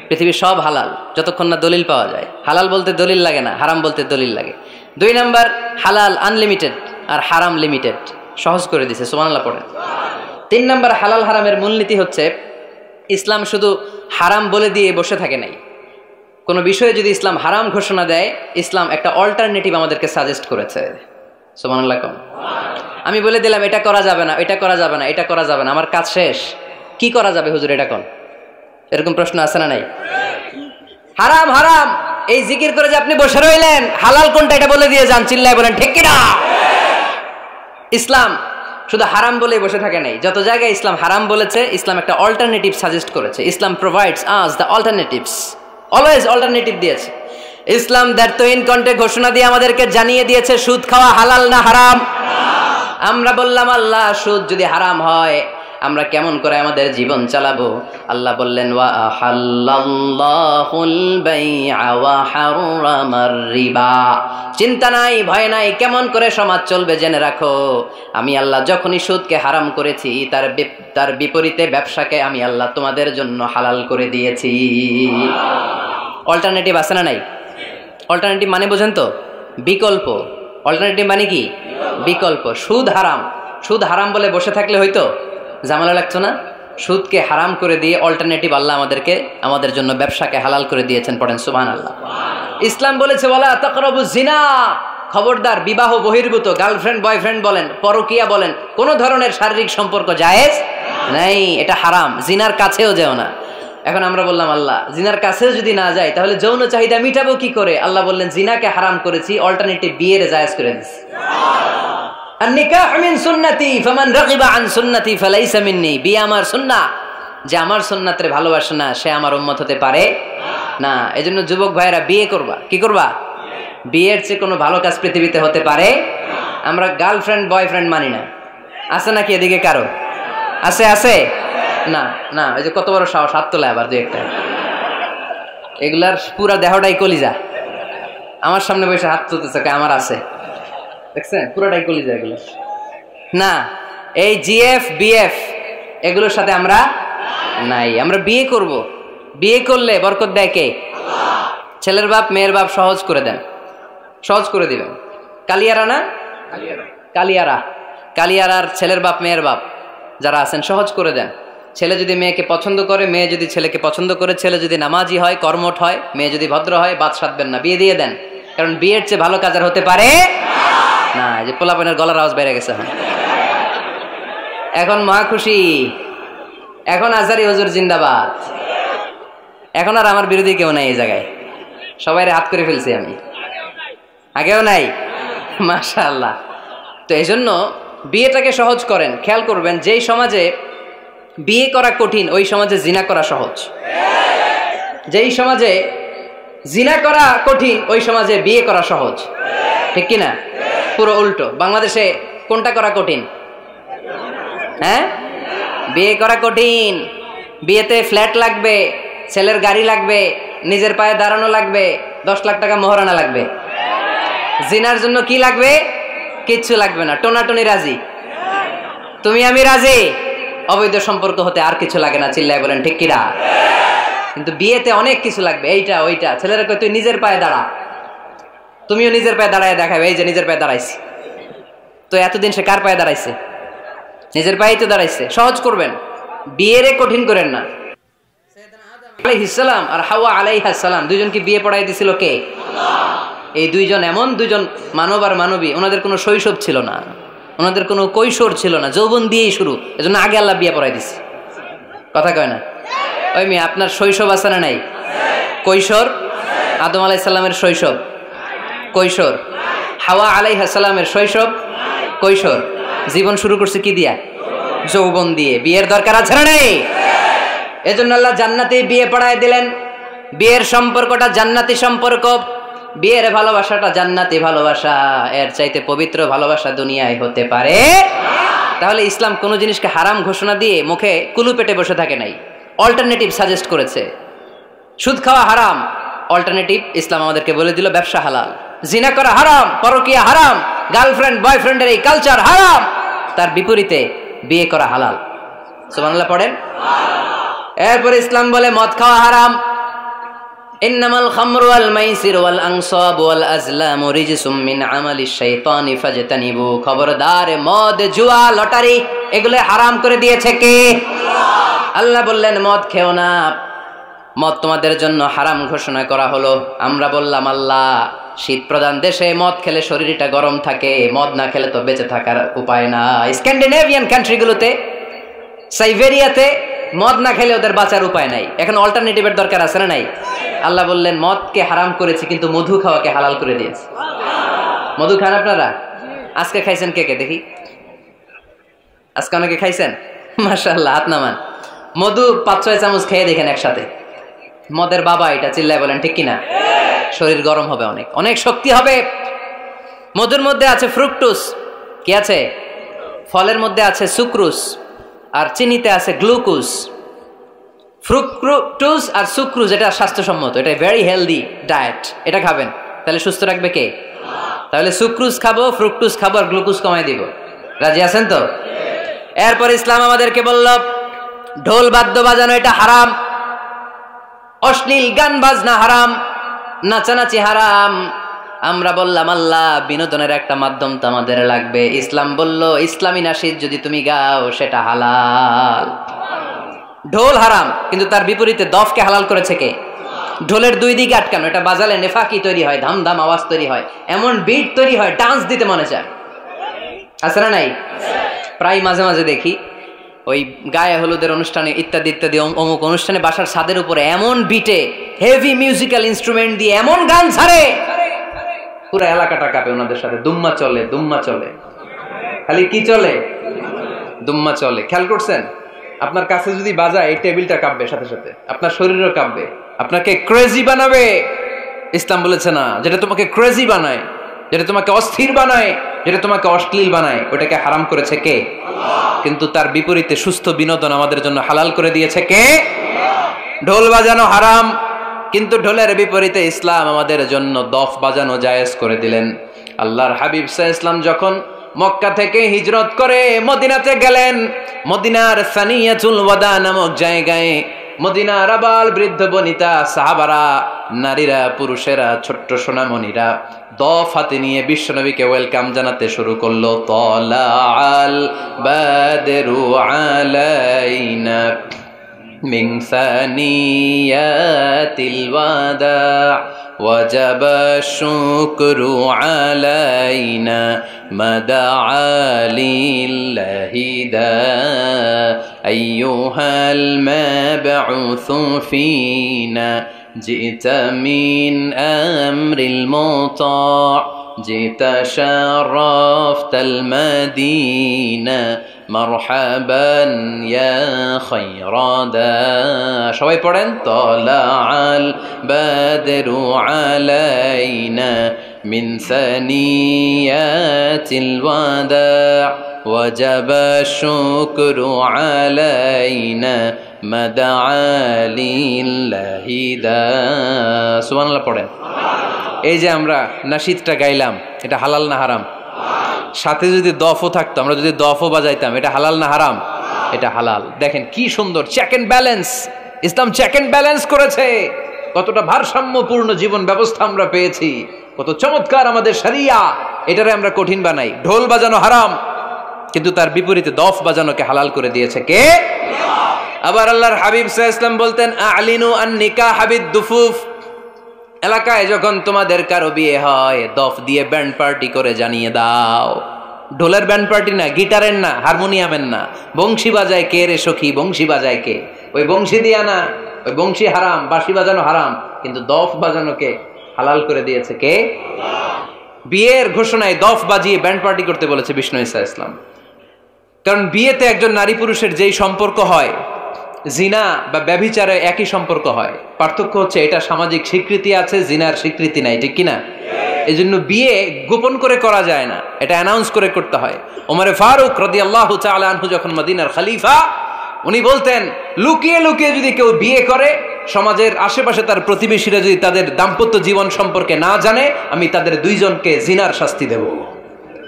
পৃথিবীর সব হালাল যতক্ষণ না দলিল পাওয়া যায়। হালাল বলতে দলিল লাগে না, হারাম বলতে দলিল লাগে। 2 নাম্বার, হালাল আনলিমিটেড আর হারাম লিমিটেড, সহজ করে দিয়েছে, সুবহানাল্লাহ পড়েন। 3 নাম্বার, হালাল হারামের মূলনীতি হচ্ছে ইসলাম শুধু হারাম বলে দিয়ে বসে থাকে নাই। কোনো বিষয়ে যদি ইসলাম হারাম ঘোষণা দেয়, ইসলাম একটা অল্টারনেটিভ আমাদেরকে সাজেস্ট করেছে। সুবহানাল্লাহ। আমি বলে দিলাম এটা করা যাবে না, এটা করা যাবে না, এটা করা যাবে না, আমার কাজ শেষ, কি করা যাবে হুজুর এটা কোন? এরকম প্রশ্ন আছে না নাই? হারাম হারাম এই জিকির করে যে আপনি বসে রইলেন, হালাল কোনটা এটা বলে দিয়ে যান, চিল্লায় বলেন ঠিক কি না? ইসলাম শুধু হারাম বলে বসে থাকে নাই, যত জায়গায় ইসলাম হারাম বলেছে, ইসলাম একটা অল্টারনেটিভ সাজেস্ট করেছে। Islam provides us the alternatives, always alternative দিয়েছে। ইসলাম দ্ব্যর্থহীন কণ্ঠে ঘোষণা দিয়ে আমাদেরকে জানিয়ে দিয়েছে সুদ খাওয়া হালাল না হারাম। আমরা বললাম আল্লাহ সুদ যদি হারাম হয় আমরা কেমন করে আমাদের জীবন চালাবো? আল্লাহ বললেন ওয়া আহাল্লাল্লাহুল বাই'a ওয়া হারামার রিবা। চিন্তা নাই, ভয় নাই, কেমন করে সমাজ চলবে জেনে রাখো। আমি আল্লাহ যখনই সুদকে হারাম করেছি, তার বিপরীতে ব্যবসাকে আমি আল্লাহ তোমাদের জন্য হালাল করে দিয়েছি। অল্টারনেটিভ আছে না নাই? অল্টারনেটিভ মানে বোঝেন তো? বিকল্প। অল্টারনেটিভ মানে কি? বিকল্প। সুদ হারাম, সুদ হারাম বলে বসে থাকলে হয়তো ঝামেলা লাগতো না? সুদকে হারাম করে দিয়ে অল্টারনেটিভ আল্লাহ আমাদেরকে, আমাদের জন্য ব্যবসাকে হালাল করে দিয়েছেন। পড়েন সুবহানাল্লাহ। ইসলাম বলেছে ওয়ালা তাকরাবুজ জিনা, খবরদার বিবাহ বহির্ভূত, গার্লফ্রেন্ড বয়ফ্রেন্ড বলেন, পরকীয়া বলেন, কোন ধরনের শারীরিক সম্পর্ক জায়েজ নাই, এটা হারাম। জিনার কাছেও যেও না। এখন আমরা বললাম আল্লাহ জিনার কাছেও যদি না যায় তাহলে যৌন চাহিদা মিটাবো কি করে? আল্লাহ বললেন জিনাকে হারাম করেছি, অল্টারনেটিভ বিয়ের জায়েজ করে দিয়েছি। বিয়ে আমার সুন্নাহ, যে আমার সুন্নাতের ভালোবাসে না সে আমার উম্মত হতে পারে না। এজন্য যুবক ভাইরা বিয়ে করবা। কি করবা? বিয়ের চেয়ে কোনো ভালো কাজ পৃথিবীতে হতে পারে? আমরা গার্লফ্রেন্ড বয়ফ্রেন্ড মানি না। আছে নাকি এদিকে কারো? আছে? আছে না? না, এই যে কত বড় সাহস, হাত তোলা আবার 2-1টা। এগুলার পুরা দেহটাই কলিজা, আমার সামনে বসে হাত তুলতেছে, আমার আছে, দেখছেন পুরোটাই কলিজা এগুলো। না, এই জিএফ বিএফ এগুলোর সাথে আমরা নাই। আমরা বিয়ে করব, বিয়ে করলে বরকত দেয় কে? ছেলের বাপ মেয়ের বাপ সহজ করে দেন, সহজ করে দিবেন। কালিয়ারা না, কালিয়ারা, কালিয়ারার ছেলের বাপ মেয়ের বাপ যারা আছেন সহজ করে দেন। ছেলে যদি মেয়েকে পছন্দ করে, মেয়ে যদি ছেলেকে পছন্দ করে, ছেলে যদি নামাজি হয়, কর্মঠ হয়, মেয়ে যদি ভদ্র হয়, বাদ সাধবেন না, বিয়ে দিয়ে দেন। কারণ বিয়ের চেয়ে ভালো কাজ আর হতে পারে না। এই যে পোলাপানের গলার আওয়াজ বেড়ে গেছে এখন মহা খুশি। এখন আজহারি হুজুর জিন্দাবাদ। এখন আর আমার বিরোধী কেউ নাই এই জায়গায়, সবাই হাত করে ফেলছি আমি। আগেও নাই? মাশাআল্লাহ। তো এই জন্য বিয়েটাকে সহজ করেন। খেয়াল করবেন, যেই সমাজে বিয়ে করা কঠিন ওই সমাজে জিনা করা সহজ। যেই সমাজে জিনা করা কঠিন ওই সমাজে বিয়ে করা সহজ, ঠিক কিনা? পুরো উল্টো। বাংলাদেশে কোনটা করা কঠিন? হ্যাঁ, বিয়ে করা কঠিন। বিয়েতে ফ্ল্যাট লাগবে, ছেলের গাড়ি লাগবে, নিজের পায়ে দাঁড়ানো লাগবে, 10 লাখ টাকা মোহরানা লাগবে। জিনার জন্য কি লাগবে? কিচ্ছু লাগবে না, টোনাটুনি রাজি, তুমি আমি রাজি। অবৈধ সম্পর্ক হতে আর কিছু লাগে না, চিল্লায় বলেন ঠিক কিনা? কিন্তু বিয়েতে অনেক কিছু লাগবে, এইটা ওইটা। ছেলেরা কই তুই নিজের পায়ে দাঁড়া, তুমিও নিজের পায়ে দাঁড়ায় দেখাবে, এই যে নিজের পায়ে দাঁড়াইছি। তো এতদিন সে কার পায়ে দাঁড়াইছে? নিজের পায়েই তো দাঁড়াইছে। সহজ করবেন, বিয়েরে কঠিন করেন না। আলাইহিস সালাম আর হাওয়া আলাইহাস সালাম দুইজনকে বিয়ে পড়াই দিছিল কে? এই দুইজন এমন দুইজন মানব আর মানবী, ওনাদের কোনো শৈশব ছিল না, ওনাদের কোনো কৈশোর ছিল না, যৌবন দিয়েই শুরু। এজন্য আগে আল্লাহ বিয়ে পড়াই দিছে। কথা কয় না? ওই মেয়ে, আপনার শৈশব আছে না নাই? কৈশোর। আদম আলাইহিস সালামের শৈশব, কৈশোর। হাওয়া আলাইহাস সালামের শৈশব, কৈশোর। জীবন শুরু করছে কি দিয়া? যৌবন দিয়ে। বিয়ের দরকার আছে না নেই? এজন্য আল্লাহ জান্নাতেই বিয়ে পড়ায় দিলেন। বিয়ের সম্পর্কটা জান্নাতি সম্পর্ক, বিয়ের ভালোবাসাটা জান্নাতি ভালোবাসা। এর চাইতে পবিত্র ভালোবাসা দুনিয়ায় হতে পারে? তাহলে ইসলাম কোন জিনিসকে হারাম ঘোষণা দিয়ে মুখে কুলু পেটে বসে থাকে নাই, অল্টারনেটিভ সাজেস্ট করেছে। সুদ খাওয়া হারাম, অল্টারনেটিভ ইসলাম আমাদেরকে বলে দিল ব্যবসা হালাল। জিনা করা হারাম, পরকিয়া হারাম, গার্লফ্রেন্ড বয়ফ্রেন্ডের এই কালচার হারাম, তার বিপরীতে বিয়ে করা হালাল। সুবহানাল্লাহ পড়েন। এরপর ইসলাম বলে মদ খাওয়া হারাম। ইন্নামাল খামরু ওয়াল মাইসির ওয়াল আনসাব ওয়াল আজলামু রিজসুম মিন আমালিশ শাইতানি ফাজতানিবু। খবরদার, মদ, জুয়া, লটারি এগুলো হারাম করে দিয়েছে কে? আল্লাহ বললেন মদ খেও না, মদ তোমাদের জন্য হারাম ঘোষণা করা হলো। আমরা বললাম আল্লাহ, শীত প্রধান দেশে মদ খেলে শরীরটা গরম থাকে, মদ না খেলে তো বেঁচে থাকার উপায় না। স্ক্যান্ডিনেভিয়ান কান্ট্রিগুলোতে, সাইবেরিয়াতে মদ না খেলে ওদের বাঁচার উপায় নাই। এখন অল্টারনেটিভের দরকার আছে না নাই? আল্লাহ বললেন মদকে হারাম করেছি, কিন্তু মধু খাওয়াকে হালাল করে দিয়েছে। মধু খান আপনারা? আজকে খাইছেন কে কে দেখি? আজকে অনেকে খাইছেন? মাশাআল্লাহ, হাত নামান। মধু 5-6 চামচ খেয়ে দেখেন একসাথে। মদের বাবা এটা, চিল্লায় বলেন ঠিক কিনা? শরীর গরম হবে, অনেক অনেক শক্তি হবে। মধুর মধ্যে আছে ফ্রুকটোজ। কি আছে? ফলের মধ্যে আছে সুক্রোজ, আর চিনিতে আছে গ্লুকোজ। ফ্রুকটোজ আর সুক্রোজ এটা স্বাস্থ্যসম্মত, এটা ভেরি হেলদি ডায়েট। এটা খাবেন, তাহলে সুস্থ রাখবে কে? তাহলে সুক্রোজ খাবো, ফ্রুকটোজ খাবো, আর গ্লুকোজ কমাই দিব। রাজি আছেন তো? এরপর ইসলাম আমাদেরকে বলল ঢোল বাদ্য বাজানো এটা হারাম, অশ্লীল গান বাজনা হারাম, নাচানাচি হারাম। আমরা বললাম আল্লাহ, বিনোদনের একটা মাধ্যম তো আমাদের লাগবে। ইসলাম বলল ইসলামী নাশিদ যদি তুমি গাও সেটা হালাল। ঢোল হারাম, কিন্তু তার বিপরীতে দফকে হালাল করেছে কে? ঢোলের দুই দিকে আটকানো, এটা বাজালে নেফাকি তৈরি হয়, ধাম ধাম আওয়াজ তৈরি হয়, এমন বিট তৈরি হয়, ডান্স দিতে মনে চায়। আছে না নাই? প্রায় মাঝে মাঝে দেখি ওই গায়ে হলুদের অনুষ্ঠানে ইত্যাদি ইত্যাদি অমুক অনুষ্ঠানে বাসার ছাদের উপরে এমন বিটে হেভি মিউজিক্যাল ইনস্ট্রুমেন্ট দিয়ে এমন গান ছাড়ে, পুরো এলাকাটা কাঁপে ওনাদের সাথে। দুম্মা চলে, দুম্মা চলে, খালি কি চলে? দুম্মা চলে। খেয়াল করছেন? আপনার কাছে যদি বাজায় এই টেবিলটা কাঁপবে, সাথে সাথে আপনার শরীরও কাঁপবে, আপনাকে ক্রেজি বানাবে। ইসলাম বলেছে না, যেটা তোমাকে ক্রেজি বানায়, যেটা তোমাকে অস্থির বানায়, যেটা তোমাকে অশ্লীল বানায়, ওটাকে হারাম করেছে কে? কিন্তু তার বিপরীতে সুস্থ বিনোদন আমাদের জন্য হালাল করে দিয়েছে কে? ঢোল বাজানো হারাম, কিন্তু ঢোলের বিপরীতে ইসলাম আমাদের জন্য দফ বাজানো জায়েজ করে দিলেন। আল্লাহর হাবিব সাল্লাল্লাহু আলাইহি ওয়াসাল্লাম যখন মক্কা থেকে হিজরত করে মদিনাতে গেলেন, মদিনার সানিয়াতুল ওয়াদা নামক জায়গায় মদিনার আবাল বৃদ্ধ বনিতা, সাহাবারা, নারীরা, পুরুষেরা, ছোট্ট সোনামণিরা দফ হাতে নিয়ে বিশ্বনবীকে ওয়েলকাম জানাতে শুরু করলো। তালাআল বাদরু আলাইনা মিন সানিয়াতিল ওয়াদা ওয়াজাবা শুকরু আলাইনা মাদাআ লিল্লাহি দা আইয়ুহাল মাবউসু ফিনা জিতা মিন আমরিল মুতা جئت شرفت المدينة مرحبا يا خير داع সবাই পড়েন طلع البدر علينا من ثنيات الوداع وجب الشكر علينا ما دعا لله داع সুবহানাল্লাহ পড়েন। এই যে আমরা নাশিদটা গাইলাম, এটা হালাল না হারাম? সাথে যদি দফও থাকতো, আমরা যদি দফও বাজাইতাম, এটা হালাল না হারাম? এটা হালাল। দেখেন কি সুন্দর চেক এন্ড ব্যালেন্স, ইসলাম চেক এন্ড ব্যালেন্স করেছে। কতটা ভারসাম্যপূর্ণ জীবন ব্যবস্থা আমরা পেয়েছি, কত চমৎকার আমাদের শরিয়া। এটারে আমরা কঠিন বানাই। ঢোল বাজানো হারাম, কিন্তু তার বিপরীতে দফ বাজানোকে হালাল করে দিয়েছে কে? আবার আল্লাহর হাবিব সাল্লাল্লাহু আলাইহি ওয়াসাল্লাম বলতেন আ'লিনু আন নিকাহ বিদ দুফুফ, এলাকায় যখন তোমাদের কারো বিয়ে হয় দফ দিয়ে ব্যান্ড পার্টি করে জানিয়ে দাও। ঢোলের ব্যান্ড পার্টি না, গিটারের না, হারমোনিয়ামের না, বংশী বাজায় কে রে সখী, বংশী বাজায় কে? ওই বংশী দিয়া না, ওই বংশী হারাম, বাঁশি বাজানো হারাম, কিন্তু দফ বাজানোকে হালাল করে দিয়েছে কে? বিয়ের ঘোষণায় দফ বাজিয়ে ব্যান্ড পার্টি করতে বলেছে বিষ্ণু ঈসা ইসলাম। কারণ বিয়েতে একজন নারী পুরুষের যেই সম্পর্ক হয়, জিনা বা ব্যভিচারে একই সম্পর্ক হয়, পার্থক্য হচ্ছে এটা সামাজিক স্বীকৃতি আছে, জিনার স্বীকৃতি নাই, ঠিক কিনা? এই জন্য বিয়ে গোপন করে করা যায় না, এটা অ্যানাউন্স করে করতে হয়। ওমরে ফারুক রাদিয়াল্লাহু তাআলা আনহু যখন মদিনার খলিফা, উনি বলতেন লুকিয়ে লুকিয়ে যদি কেউ বিয়ে করে, সমাজের আশেপাশে তার প্রতিবেশীরা যদি তাদের দাম্পত্য জীবন সম্পর্কে না জানে, আমি তাদের দুইজনকে জিনার শাস্তি দেব।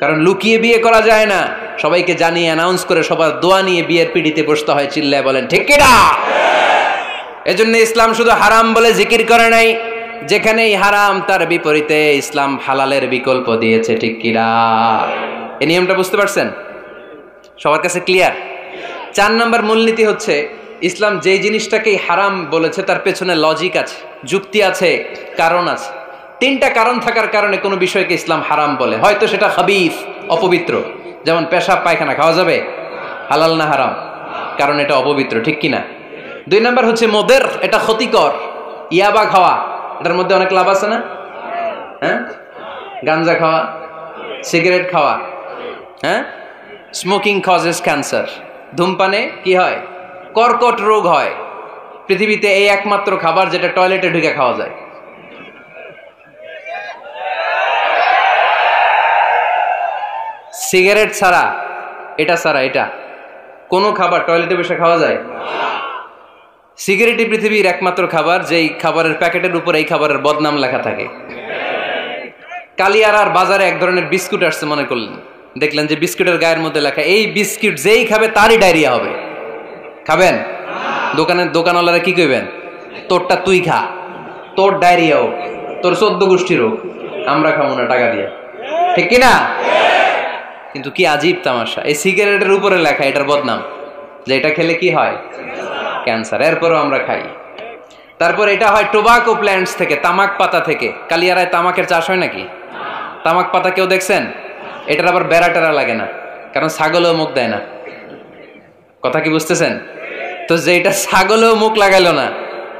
কারণ লুকিয়ে বিয়ে করা যায় না, সবাইকে জানিয়ে অ্যানাউন্স করে সবার দোয়া নিয়ে বিয়ের পিড়িতে বসতে হয়। চিল্লায় বলেন ঠিক কিনা? এজন্য ইসলাম শুধু হারাম বলে জিকির করে নাই, যেখানেই হারাম তার বিপরীতে ইসলাম হালালের বিকল্প দিয়েছে, ঠিক কিনা? এই নিয়মটা বুঝতে পারছেন? সবার কাছে ক্লিয়ার? 4 নম্বর মূলনীতি হচ্ছে ইসলাম যেই জিনিসটাকেই হারাম বলেছে তার পেছনে লজিক আছে, যুক্তি আছে, কারণ আছে। 3টা কারণ থাকার কারণে কোনো বিষয়কে ইসলাম হারাম বলে। হয়তো সেটা খাবিস, অপবিত্র, যেমন পেশাব পায়খানা খাওয়া যাবে, হালাল না হারাম? কারণ এটা অপবিত্র, ঠিক কিনা? 2 নম্বর হচ্ছে মুদির, এটা ক্ষতিকর। ইয়াবা খাওয়া, এটার মধ্যে অনেক লাভ আছে না? হ্যাঁ, গাঞ্জা খাওয়া, সিগারেট খাওয়া, হ্যাঁ, স্মোকিং কজেস ক্যান্সার। ধূমপানে কি হয়? কর্কট রোগ হয়। পৃথিবীতে এই একমাত্র খাবার যেটা টয়লেটে ঢুকে খাওয়া যায়। সিগারেট ছাড়া, এটা ছাড়া, এটা কোনো খাবার টয়লেটে বসে খাওয়া যায়? সিগারেটই পৃথিবীর একমাত্র খাবার যেই খাবারের প্যাকেটের উপর এই খাবারের বদনাম লেখা থাকে। কালিয়ারার বাজারে এক ধরনের বিস্কুট আসছে, মনে করলেন, দেখলেন যে বিস্কুটের গায়ের মধ্যে লেখা এই বিস্কুট যেই খাবে তারই ডায়রিয়া হবে। খাবেন? দোকানওয়ালারা কি কইবেন? তোরটা তুই খা, তোর ডায়রিয়া হোক, তোর 14 গোষ্ঠী রোগ, আমরা খাবো না টাকা দিয়ে, ঠিক কিনা? কিন্তু কি আজীব তামাশা, এই সিগারেটের উপরে লেখা এটার বদনাম, যে এটা খেলে কি হয়? ক্যান্সার। এরপরও আমরা খাই। তারপর এটা হয় টোবাকো প্ল্যান্টস থেকে, তামাক পাতা থেকে। কালিয়ারায় তামাকের চাষ হয় নাকি? তামাক পাতা কেউ দেখছেন? এটার আবার বেড়া টেরা লাগে না, কারণ ছাগলও মুখ দেয় না। কথা কি বুঝতেছেন? তো যে এটা ছাগলও মুখ লাগাইলো না,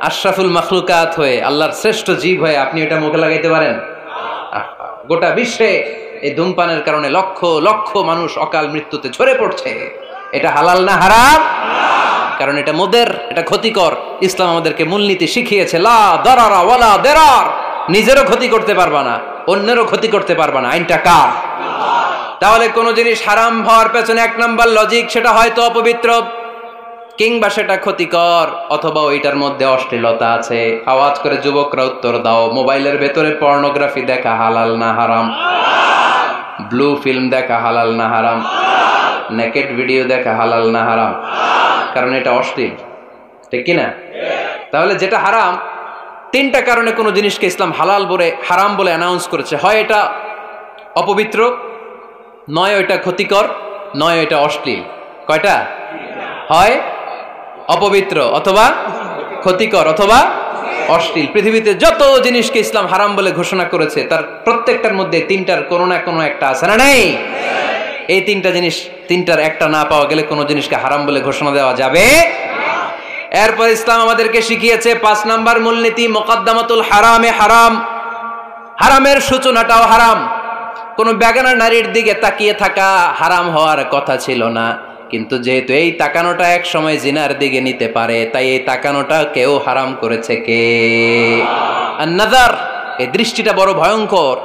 আশরাফুল মাখলুকাত হয়ে, আল্লাহর শ্রেষ্ঠ জীব হয়ে আপনি এটা মুখে লাগাইতে পারেন? গোটা বিশ্বে এই ধূমপানের কারণে লক্ষ লক্ষ মানুষ অকাল মৃত্যুতে ঝরে পড়ছে। এটা হালাল না হারাম? কারণ এটা মুদির, এটা ক্ষতিকর। ইসলাম আমাদেরকে মূলনীতি শিখিয়েছে, লা দারারা ওয়ালা দিরার। নিজেরও ক্ষতি করতে পারবা না, অন্যেরও ক্ষতি করতে পারবা না। আইনটা কার? তাহলে কোন জিনিস হারাম হওয়ার পেছনে 1 নম্বর লজিক, সেটা হয়তো অপবিত্র, কিংবা সেটা ক্ষতিকর, অথবা ওইটার মধ্যে অশ্লীলতা আছে। আওয়াজ করে যুবকরা উত্তর দাও, মোবাইলের ভেতরে পর্নোগ্রাফি দেখা হালাল না হারাম? ব্লু ফিল্ম দেখা হালাল না হারাম? নেকেড ভিডিও দেখা হালাল না হারাম? কারণ এটা অশ্লীল, ঠিক কিনা? তাহলে যেটা হারাম, 3টা কারণে কোনো জিনিসকে ইসলাম হালাল বলে, হারাম বলে অ্যানাউন্স করেছে। হয় এটা অপবিত্র, নয় ওইটা ক্ষতিকর, নয় ওইটা অশ্লীল। কয়টা? হয় অপবিত্র, অথবা ক্ষতিকর, অথবা অশ্লীল। পৃথিবীতে যত জিনিসকে ইসলাম হারাম বলে ঘোষণা করেছে তার প্রত্যেকটার মধ্যে 3টার কোনো না কোনো একটা আছে না নেই? এই 3টা জিনিস, 3টার একটা না পাওয়া গেলে কোনো জিনিসকে হারাম বলে ঘোষণা দেওয়া যাবে। এরপর ইসলাম আমাদেরকে শিখিয়েছে 5 নাম্বার মূলনীতি, মুকদ্দামাতুল হারামে হারাম। হারামের সূচনাটাও হারাম। কোন বেগানা নারীর দিকে তাকিয়ে থাকা হারাম হওয়ার কথা ছিল না, কিন্তু যেহেতু এই তাকানোটা এক সময় জিনার দিকে নিতে পারে, তাই এই তাকানোটা কেউ হারাম করেছে কে? আন-নাযার, এই দৃষ্টিটা বড় ভয়ঙ্কর।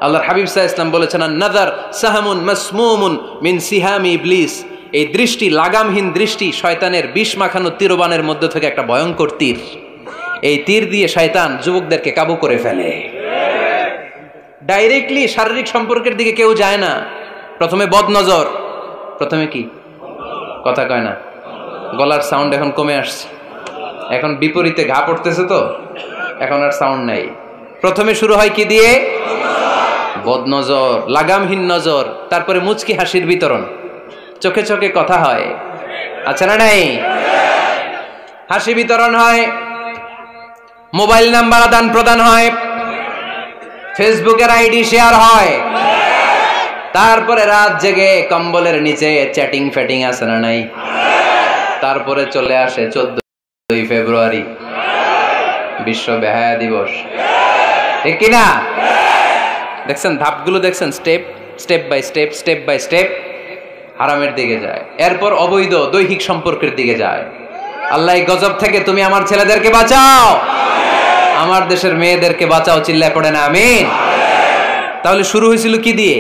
আল্লাহর হাবিব সাল্লাল্লাহু আলাইহি ওয়াসাল্লাম বলেছেন, আন-নাযার সাহামুন মাসমুমুন মিন সিহামি ইবলিস। এই দৃষ্টি, লাগামহীন দৃষ্টি, শয়তানের বিষ মাখানো তীরবানের মধ্য থেকে একটা ভয়ঙ্কর তীর। এই তীর দিয়ে শয়তান যুবকদেরকে কাবু করে ফেলে। ডাইরেক্টলি শারীরিক সম্পর্কের দিকে কেউ যায় না। প্রথমে বদনজর, প্রথমে কি কথা কয় না, গলার সাউন্ড এখন কমে আসছে, এখন বিপরীতে ঘা পড়তেছে, তো এখন আর সাউন্ড নাই। প্রথমে শুরু হয় কি দিয়ে? বদনজর, লাগামহীন নজর। তারপরে মুচকি হাসির বিতরণ, চোখে চোখে কথা হয়, আচ্ছা না নাই? হাসি বিতরণ হয়, মোবাইল নাম্বার আদান প্রদান হয়, ফেসবুকের আইডি শেয়ার হয়, তারপরে রাত জেগে কম্বলের নিচে চ্যাটিং ফ্যাটিং আছে না নাই? তারপরে চলে আসে 14 ফেব্রুয়ারি, বিশ্ব বেহায়া দিবস, ঠিক কিনা? দেখছেন ধাপগুলো, দেখছেন স্টেপ বাই স্টেপ হারামের দিকে যায়। এরপর অবৈধ দৈহিক সম্পর্কের দিকে যায়। আল্লাহ এই গজব থেকে তুমি আমার ছেলেদেরকে বাঁচাও, আমার দেশের মেয়েদেরকে বাঁচাও, চিল্লায় পড়ে না আমিন। তাহলে শুরু হয়েছিল কি দিয়ে?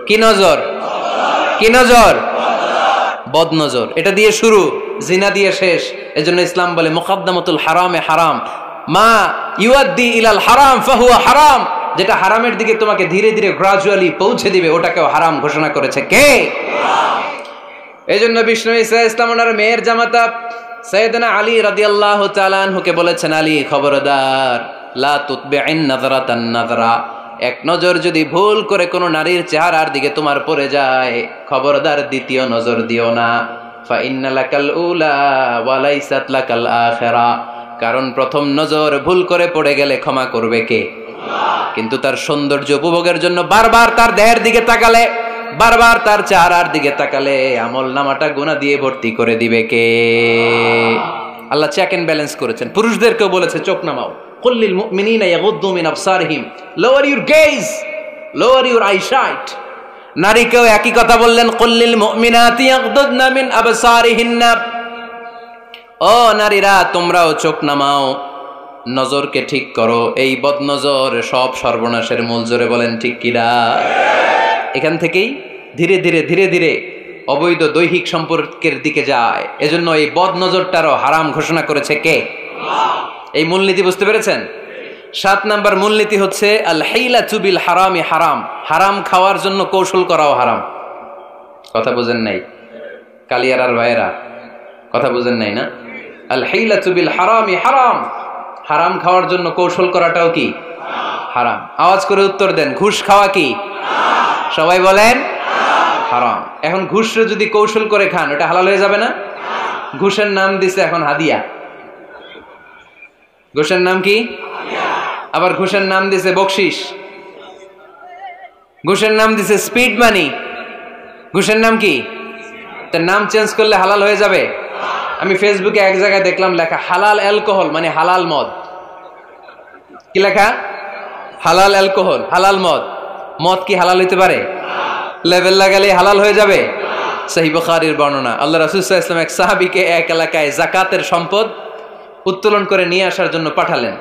কি নজর? কি নজর? বদনজর। এটা দিয়ে শুরু, জিনা দিয়ে শেষ। এজন্য ইসলাম বলে মুকাদ্দামাতুল হারামে হারাম, মা ইউআদ্দি ইলাল হারাম ফাহুয়া হারাম। যেটা হারামের দিকে তোমাকে ধীরে ধীরে গ্রাজুয়ালি পৌঁছে দিবে, ওটাকেও হারাম ঘোষণা করেছে কে? এজন্য বিষ্ণু ঈসা ইসলাম ওনার মেয়ের জামাতা সাইয়েদনা আলী রাদিয়াল্লাহু তাআলা আনহুকে বলেছেন, আলী খবরদার, লা তুতবি'ন নাযরাতান নাযরা। এক নজর যদি ভুল করে কোনো নারীর চেহারার দিকে তোমার পড়ে যায়, খবরদার দ্বিতীয় নজর দিও না। ফা ইন্না লাকাল উলা ওয়া লাইসাত লাকাল আখিরা। কারণ প্রথম নজর ভুল করে পড়ে গেলে ক্ষমা করবে কে? কিন্তু তার সৌন্দর্য উপভোগের জন্য বারবার তার দেহের দিকে তাকালে, বারবার তার চেহারার দিকে তাকালে আমল নামাটা গুনাহ দিয়ে ভর্তি করে দিবে কে? আল্লাহ চেক এন্ড ব্যালেন্স করেছেন। পুরুষদেরকেও বলেছে চোখ নামাও, কুল্লিল মুমিনিনা ইয়াগুদ্দু মিন আবসারিহিম, lower your gaze, lower your eyesight. নারীকেও একই কথা বললেন, কুল্লিল মুমিনাতি ইয়াগুদ্দুনা মিন আবসারিহিন্না। ও নারীরা, তোমরাও চোখ নামাও, নজরকে ঠিক করো। এই বদনজর সব সর্বনাশের মূল। জোরে বলেন ঠিক কিনা? এখান থেকেই ধীরে ধীরে অবৈধ দৈহিক সম্পর্কের দিকে যায়। এজন্য এই বদনজরটারও হারাম ঘোষণা করেছে কে? এই মূলনীতি বুঝতে পেরেছেন? 7 নাম্বার মূলনীতি হচ্ছে আল হাইলাতু বিল হারামি হারাম। হারাম খাওয়ার জন্য কৌশল করাও হারাম। কথা বুঝেন নাই কালিয়ারার ভাইয়েরা? কথা বুঝেন নাই না? আল হাইলাতু বিল হারামি হারাম। হারাম খাওয়ার জন্য কৌশল করাটাও কি হারাম? আওয়াজ করে উত্তর দেন, ঘুষ খাওয়া কি? সবাই বলেন হারাম। এখন ঘুষরে যদি কৌশল করে খান, ওটা হালাল হয়ে যাবে না? ঘুষের নাম দিছে এখন হাদিয়া। ঘুষের নাম কি? আবার ঘুষের নাম দিছে বকশিস, ঘুষের নাম দিছে স্পিড মানি। ঘুষের নাম কি? তার নাম চেঞ্জ করলে হালাল হয়ে যাবে? আমি ফেসবুকে এক জায়গায় দেখলাম লেখা হালাল অ্যালকোহল, মানে হালাল মদ। কি লেখা? হালাল অ্যালকোহল, হালাল মদ। মদ কি হালাল হইতে পারে? লেভেল লাগালে হালাল হয়ে যাবে? সহিহ বুখারীর বর্ণনা, আল্লাহ রাসূল সাল্লাল্লাহু আলাইহি ওয়াসাল্লাম এক সাহাবীকে এক এলাকায় যাকাতের সম্পদ উত্তোলন করে নিয়ে আসার জন্য পাঠালেন।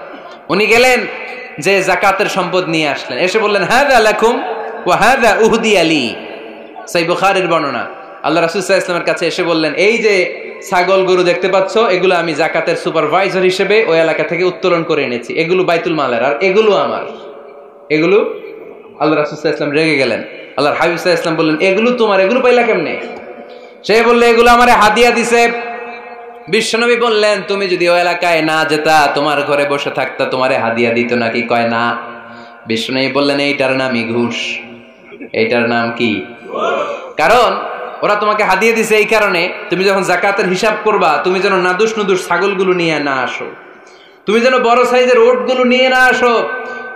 উনি গেলেন, যে যাকাতের সম্পদ নিয়ে আসলেন, এসে বললেন হাযা লাকুম ওয়া হাযা উহদিয়া লি। সহিহ বুখারীর বর্ণনা, আল্লাহ রাসূল সাল্লাল্লাহু আলাইহি ওয়াসাল্লামের কাছে এসে বললেন, এই যে ছাগল গরু দেখতে পাচ্ছ, এগুলো আমি যাকাতের সুপারভাইজার হিসেবে ওই এলাকা থেকে উত্তোলন করে এনেছি, এগুলো বাইতুল মালের, আর এগুলো আমার। এগুলো আল্লাহ রাসূল সাল্লাল্লাহু আলাইহি ওয়াসাল্লাম রেগে গেলেন। আল্লাহর হাবিব সাল্লাল্লাহু আলাইহি ওয়াসাল্লাম বললেন, এগুলো তোমার, এগুলো পাইলা কেমনে? সে বলল, এগুলো আমারে হাদিয়া দিছে। বিশ্বনবী বললেন, তুমি যদি ওই এলাকায় না যেতা, তোমার ঘরে বসে থাকতা, তোমারে হাদিয়া দিত নাকি? কয় না। বিশ্বনবী বললেন, এইটার নামই ঘুষ। এইটার নাম কি? কারণ ওরা তোমাকে হাদিয়া দিছে এই কারণে, তুমি যখন যাকাতের হিসাব করবা, তুমি যেন নাদুস নুদুস ছাগলগুলো নিয়ে না আসো, তুমি যেন বড় সাইজের ওটগুলো নিয়ে না আসো,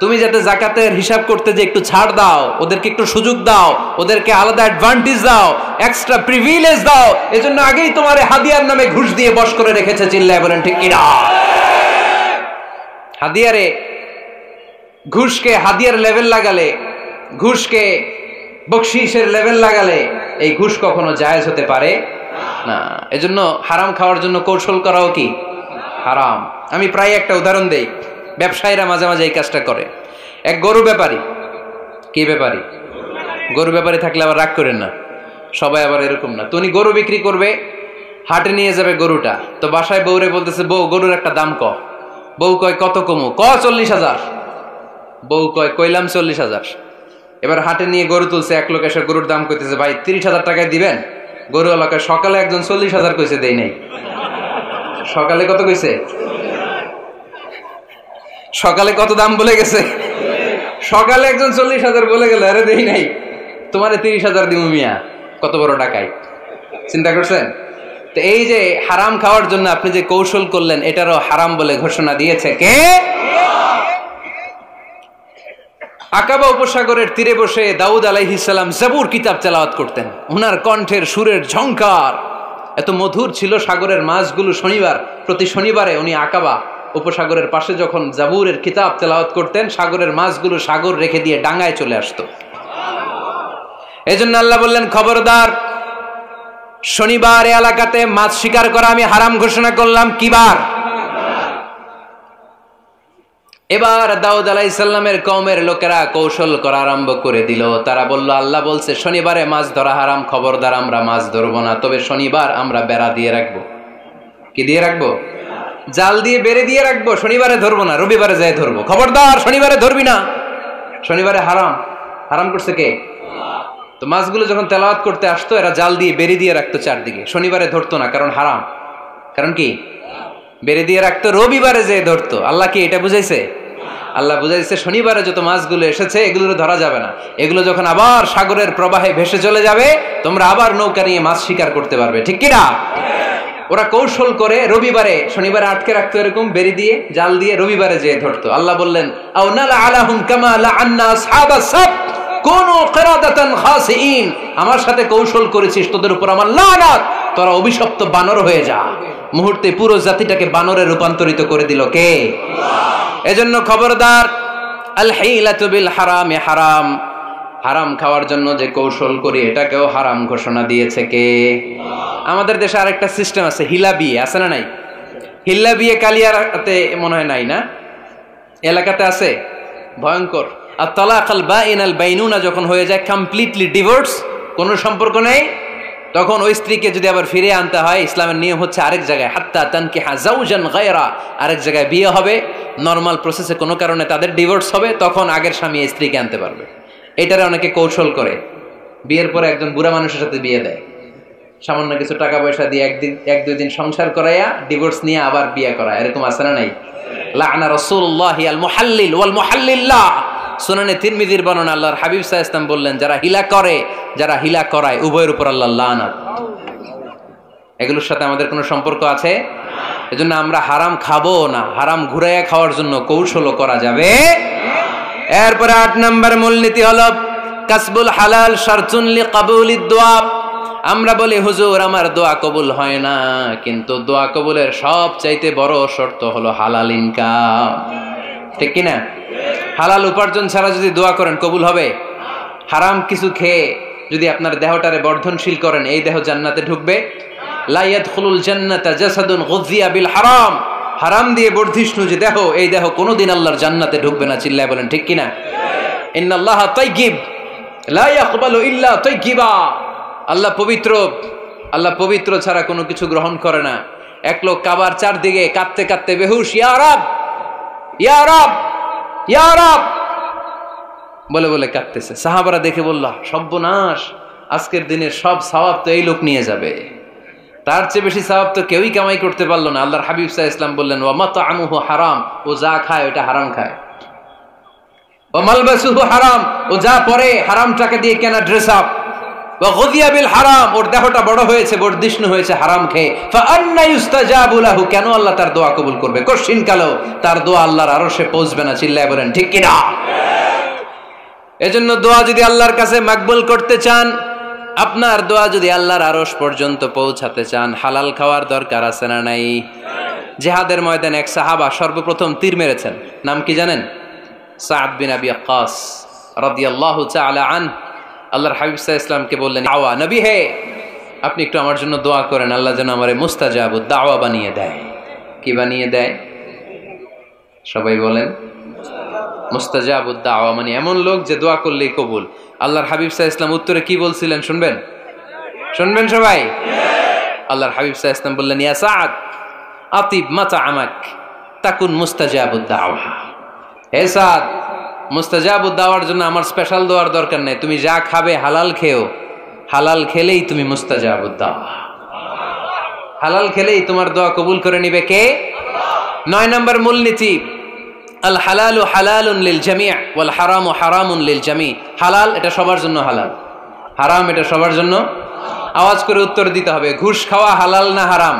তুমি যাতে যাকাতের হিসাব করতে যে একটু ছাড় দাও, ওদেরকে একটু সুযোগ দাও, ওদেরকে আলাদা অ্যাডভান্টেজ দাও, এক্সট্রা প্রিভিলেজ দাও, এজন্য আগেই তোমার হাদিয়ার নামে ঘুষ দিয়ে বশ করে রেখেছে। চিল্লায় বলেন ঠিক কিনা? হাদিয়ারে ঘুষকে হাদিয়ার লেভেল লাগালে, ঘুষকে বকশিসের লেভেল লাগালে এই ঘুষ কখনো জায়েজ হতে পারে না। এজন্য হারাম খাওয়ার জন্য কৌশল করাও কি হারাম। আমি প্রায় একটা উদাহরণ দেই, ব্যবসায়ীরা মাঝে মাঝে এই কাজটা করে। এক গরু ব্যাপারী, কি ব্যাপারী? গরু ব্যাপারী থাকলে আবার রাগ করেন না, সবাই আবার এরকম না। তো উনি গরু বিক্রি করবে, হাটে নিয়ে যাবে গরুটা, তো বাসায় বউরে বলতেছে, বউ গরুর একটা দাম ক। বউ কয় কত কমু? 40,000। বউ কয় কইলাম 40,000। এবার হাটে নিয়ে গরু তুলছে, এক লোক এসে গরুর দাম কইতেছে, ভাই 30,000 টাকায় দিবেন? গরু এলাকায় সকালে একজন 40,000 কইছে, দেই নাই। সকালে কত কইছে? সকালে কত দাম বলে গেছে? সকালে একজন 40,000 বলে গেল, আরে দেই নাই, তোমারে 30,000 দিমু মিয়া। কত বড় টাকাই, চিন্তা করছেন? তো এই যে হারাম খাওয়ার জন্য আপনি যে কৌশল করলেন, এটারও হারাম বলে ঘোষণা দিয়েছে কে? আকাবা উপসাগরের তীরে বসে দাউদ আলাইহিস সালাম জাবুর কিতাব তেলাওয়াত করতেন। ওনার কণ্ঠের সুরের ঝংকার এত মধুর ছিল, সাগরের মাছগুলো প্রতি শনিবারে উনি আকাবা উপসাগরের পাশে যখন জাবুরের কিতাব তেলাওয়াত করতেন, সাগরের মাছগুলো সাগর রেখে দিয়ে ডাঙায় চলে আসতো। এজন্য আল্লাহ বললেন, খবরদার, শনিবার এলাকাতে মাছ শিকার করা আমি হারাম ঘোষণা করলাম। কিবার? এবার দাউদ আলাইহিস সালামের কওমের লোকেরা কৌশল করা আরম্ভ করে দিল। তারা বলল, আল্লাহ বলছে শনিবারে মাছ ধরা হারাম, খবরদার আমরা মাছ ধরবো না, তবে শনিবার আমরা বেড়া দিয়ে রাখবো। কি দিয়ে রাখবো? জাল দিয়ে বেড়ে দিয়ে রাখবো। শনিবারে ধরবো না, রবিবারে যাই ধরবো। খবরদার, শনিবারে ধরবি না। শনিবারে হারাম। হারাম করছে কে? তো মাছগুলো যখন তেলাওয়াত করতে আসতো, এরা জাল দিয়ে বেড়ে দিয়ে রাখতো চারদিকে। শনিবারে ধরতো না, কারণ হারাম। কারণ কি? বেড়ে দিয়ে রাখতো, রবিবারে যে ধরতো। আল্লাহ কি এটা বুঝাইছে? আল্লাহ বুঝাইছে শনিবারে যত মাছগুলো এসেছে এগুলো ধরা যাবে না। এগুলো যখন আবার সাগরের প্রবাহে ভেসে চলে যাবে, তোমরা আবার নৌকা নিয়ে মাছ শিকার করতে পারবে। ঠিক কিনা? ওরা কৌশল করে রবিবারে, শনিবারে আটকে রাখতো এরকম বেড়ে দিয়ে, জাল দিয়ে, রবিবারে যেয়ে ধরতো। আল্লাহ বললেন, আও নালা আলাহুম কামা লাআন্না আসহাবাস সাবত কুনু কিরাদাতান খাসিইন। আমার সাথে কৌশল করেছিস, তোদের উপর আমার লানাত, তোরা অভিশপ্ত বানর হয়ে যা। মুহূর্তে পুরো জাতিটাকে বানরে রূপান্তরিত করে দিল কে? এজন্য খবরদার, আল হিলাতু বিল হারামে হারাম। হারাম খাওয়ার জন্য যে কৌশল করি, এটাকেও হারাম ঘোষণা দিয়েছে কে? আমাদের দেশে আরেকটা সিস্টেম আছে, হিলা বিয়ে আছে না নাই? হিল্লা বিয়ে কালিয়াতে মনে হয় নাই না? এলাকাতে আছে, ভয়ঙ্কর। আর তালাক আল বাইন আল বাইনুনা যখন হয়ে যায়, কমপ্লিটলি ডিভোর্স, কোনো সম্পর্ক নেই, তখন ওই স্ত্রীকে যদি আবার ফিরে আনতে হয়, ইসলামের নিয়ম হচ্ছে আরেক জায়গায়, হাত্তা তানকিহা যাওজান গায়রা, আরেক জায়গায় বিয়ে হবে। নর্মাল প্রসেসে কোনো কারণে তাদের ডিভোর্স হবে, তখন আগের স্বামী স্ত্রীকে আনতে পারবে। এটারে অনেকে কৌশল করে, বিয়ের পরে একজন বুড়া মানুষের সাথে বিয়ে দেয়, সামান্য কিছু টাকা পয়সা দিয়ে এক দুই দিন সংসার করাইয়া ডিভোর্স নিয়ে আবার বিয়ে করা। এরকম আছে না নাই? লাআনা রাসূলুল্লাহি আল মুহাল্লিল ওয়াল মুহাল্লিল্লাহ। সুনানে তিরমিজির বর্ণনা, আল্লাহর হাবিব সাল্লাল্লাহু আলাইহি ওয়াসাল্লাম বললেন, যারা হিলা করে, যারা হিলা করায়, উভয়ের উপর আল্লাহর লানাত। এগুলোর সাথে আমাদের কোনো সম্পর্ক আছে? এজন্য আমরা হারাম খাবো না। হারাম ঘুরাইয়া খাওয়ার জন্য কৌশলও করা যাবে। এরপরে 8 নম্বর মূলনীতি হলো কাসবুল হালাল শারতুন লিকাবুলিদ দুআ। আমরা বলি, হুজুর আমার দোয়া কবুল হয় না, কিন্তু দোয়া কবুলের সবচাইতে বড় শর্ত হলো হালাল ইনকাম। ঠিক কিনা? হালাল উপার্জন ছাড়া যদি দোয়া করেন, কবুল হবে? হারাম কিছু খেয়ে যদি আপনার দেহটারে বর্ধনশীল করেন, এই দেহ জান্নাতে ঢুকবে? লা ইয়াদখুলুল জান্নাতা জাসাদুন গুযিয়া বিল হারাম। হারাম দিয়ে বর্ধিষ্ণু যে দেহ, এই দেহ কোনোদিন আল্লাহর জান্নাতে ঢুকবে না। চিল্লায় বলেন ঠিক কিনা? ইন্নাল্লাহা তাইয়্যিব লা ইয়াকবালু ইল্লা তাইয়্যিবা। আল্লাহ পবিত্র, আল্লাহ পবিত্র ছাড়া কোনো কিছু গ্রহণ করে না। এক লোক কাবার চারদিকে কাঁদতে কাঁদতে বেহুশ, ইয়া রাব, ইয়া রাব, ইয়া রাব বলে বলে কাঁদতেছে। সাহাবারা দেখে বলল, সর্বনাশ, আজকের দিনের সব সওয়াব তো এই লোক নিয়ে যাবে, তার চেয়ে বেশি সওয়াব তো কেউই কামাই করতে পারলো না। আল্লাহর হাবিব সাল্লাল্লাহু আলাইহি ওয়াসাল্লাম বললেন, ওয়া মাতআমুহু হারাম, ও যা খায় ওটা হারাম খায়। ওয়া মালবাসুহু হারাম, ও যা পরে হারাম টাকা দিয়ে কেনা ড্রেস আপ। ওয়া গুযিয়া বিল হারাম, ওর দেহটা বড় হয়েছে, বর্ধিষ্ণু হয়েছে হারাম খেয়ে। ফা আন্না ইউস্তাজাবু লাহু, কেন আল্লাহ তার দোয়া কবুল করবে? কঠিন কালো তার দোয়া আল্লাহর আরশে পৌঁছবে না। চিল্লায় বলেন ঠিক কিনা? এজন্য দোয়া যদি আল্লাহর কাছে মাকবুল করতে চান, আপনার দোয়া যদি আল্লাহর আরশ পর্যন্ত পৌঁছাতে চান, হালাল খাওয়ার দরকার আছে না নাই? জিহাদের ময়দানে এক সাহাবা সর্বপ্রথম তীর মেরেছেন, নাম কি জানেন? সাদ বিন আবি ওয়াক্কাস রাদিয়াল্লাহু তাআলা আনহু আল্লাহর হাবিব সাল্লাল্লাহু আলাইহি ওয়াসাল্লামকে বললেন, দাওয়া নবী হে, আপনি একটু আমার জন্য দোয়া করেন, আল্লাহ যেন আমারে মুস্তাজাবুদ দাওয়া বানিয়ে দেয়। কি বানিয়ে দেয়? সবাই বলেন মুস্তাজাবুদ দাওয়া, মানে এমন লোক যে দোয়া করলেই কবুল। আল্লাহর হাবিব সাল্লাল্লাহু আলাইহি ওয়াসাল্লাম উত্তরে কি বলছিলেন শুনবেন? শুনবেন সবাই? আল্লাহর হাবিব সাল্লাল্লাহু আলাইহি ওয়াসাল্লাম বললেন, ইয়া সাদ আতিব মাতাআমাক তাকুন মুস্তাজাবুদ দাওয়া। হে সাদ, মুস্তাজাবুদ দাওয়ার জন্য আমার স্পেশাল দোয়ার দরকার নেই, তুমি যা খাবে হালাল খেও, হালাল খেলেই তুমি মুস্তাজাবুদ দাওয়া। হালাল খেলেই তোমার দোয়া কবুল করে নিবে কে? 9 নম্বর মূলনীতি, আল হালালু হালালুন লিল জামি' ওয়াল হারামু হারামুন লিল জামি'। হালাল এটা সবার জন্য হালাল, হারাম এটা সবার জন্য। আওয়াজ করে উত্তর দিতে হবে, ঘুষ খাওয়া হালাল না হারাম?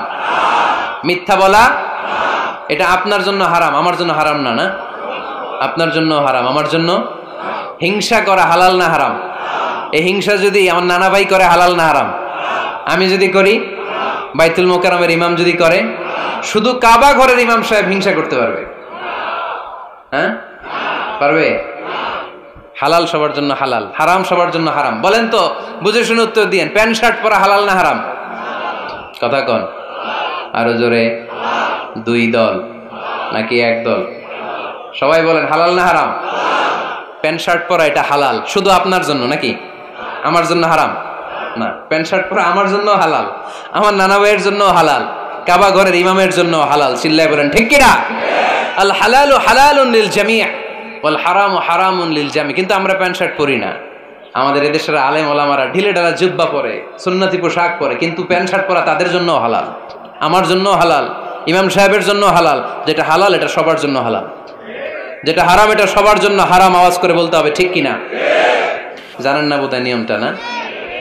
মিথ্যা বলা এটা আপনার জন্য হারাম, আমার জন্য হারাম না? না, আপনার জন্য হারাম, আমার জন্য। হিংসা করা হালাল না হারাম? এই হিংসা যদি আমার নানা ভাই করে হালাল না হারাম? আমি যদি করি, বাইতুল মোকাররমের ইমাম যদি করে, শুধু কাবা ঘরের ইমাম সাহেব হিংসা করতে পারবে? হ্যাঁ পারবে? হালাল সবার জন্য হালাল, হারাম সবার জন্য হারাম। বলেন তো, বুঝে শুনে উত্তর দিয়েন, প্যান্ট শার্ট পরা হালাল না হারাম? কথা কন আরো জোরে। 2 দল নাকি 1 দল? সবাই বলেন হালাল না হারাম? প্যান্ট শার্ট পরা এটা হালাল শুধু আপনার জন্য নাকি? আমার জন্য হারাম না। প্যান্ট শার্ট পরা আমার জন্য হালাল, আমার নানা ভাইয়ের জন্য হালাল, কাবা ঘরের ইমামের জন্য হালাল। চিল্লায় বলেন ঠিক কিনা? আল হালালু হালালুন লিল জামি' ওয়াল হারামু হারামুন লিল জামি'। কিন্তু আমরা প্যান্ট শার্ট পরি না। আমাদের এদেশের আলেম ওলামারা ঢিলে ঢালা জুব্বা পরে, সুন্নতি পোশাক পরে, কিন্তু প্যান্ট শার্ট পরা তাদের জন্য হালাল, আমার জন্য হালাল, ইমাম সাহেবের জন্য হালাল। যেটা হালাল এটা সবার জন্য হালাল, যেটা হারাম এটা সবার জন্য হারাম। আওয়াজ করে বলতে হবে ঠিক কিনা? জানেন না বোধহয় নিয়মটা, না?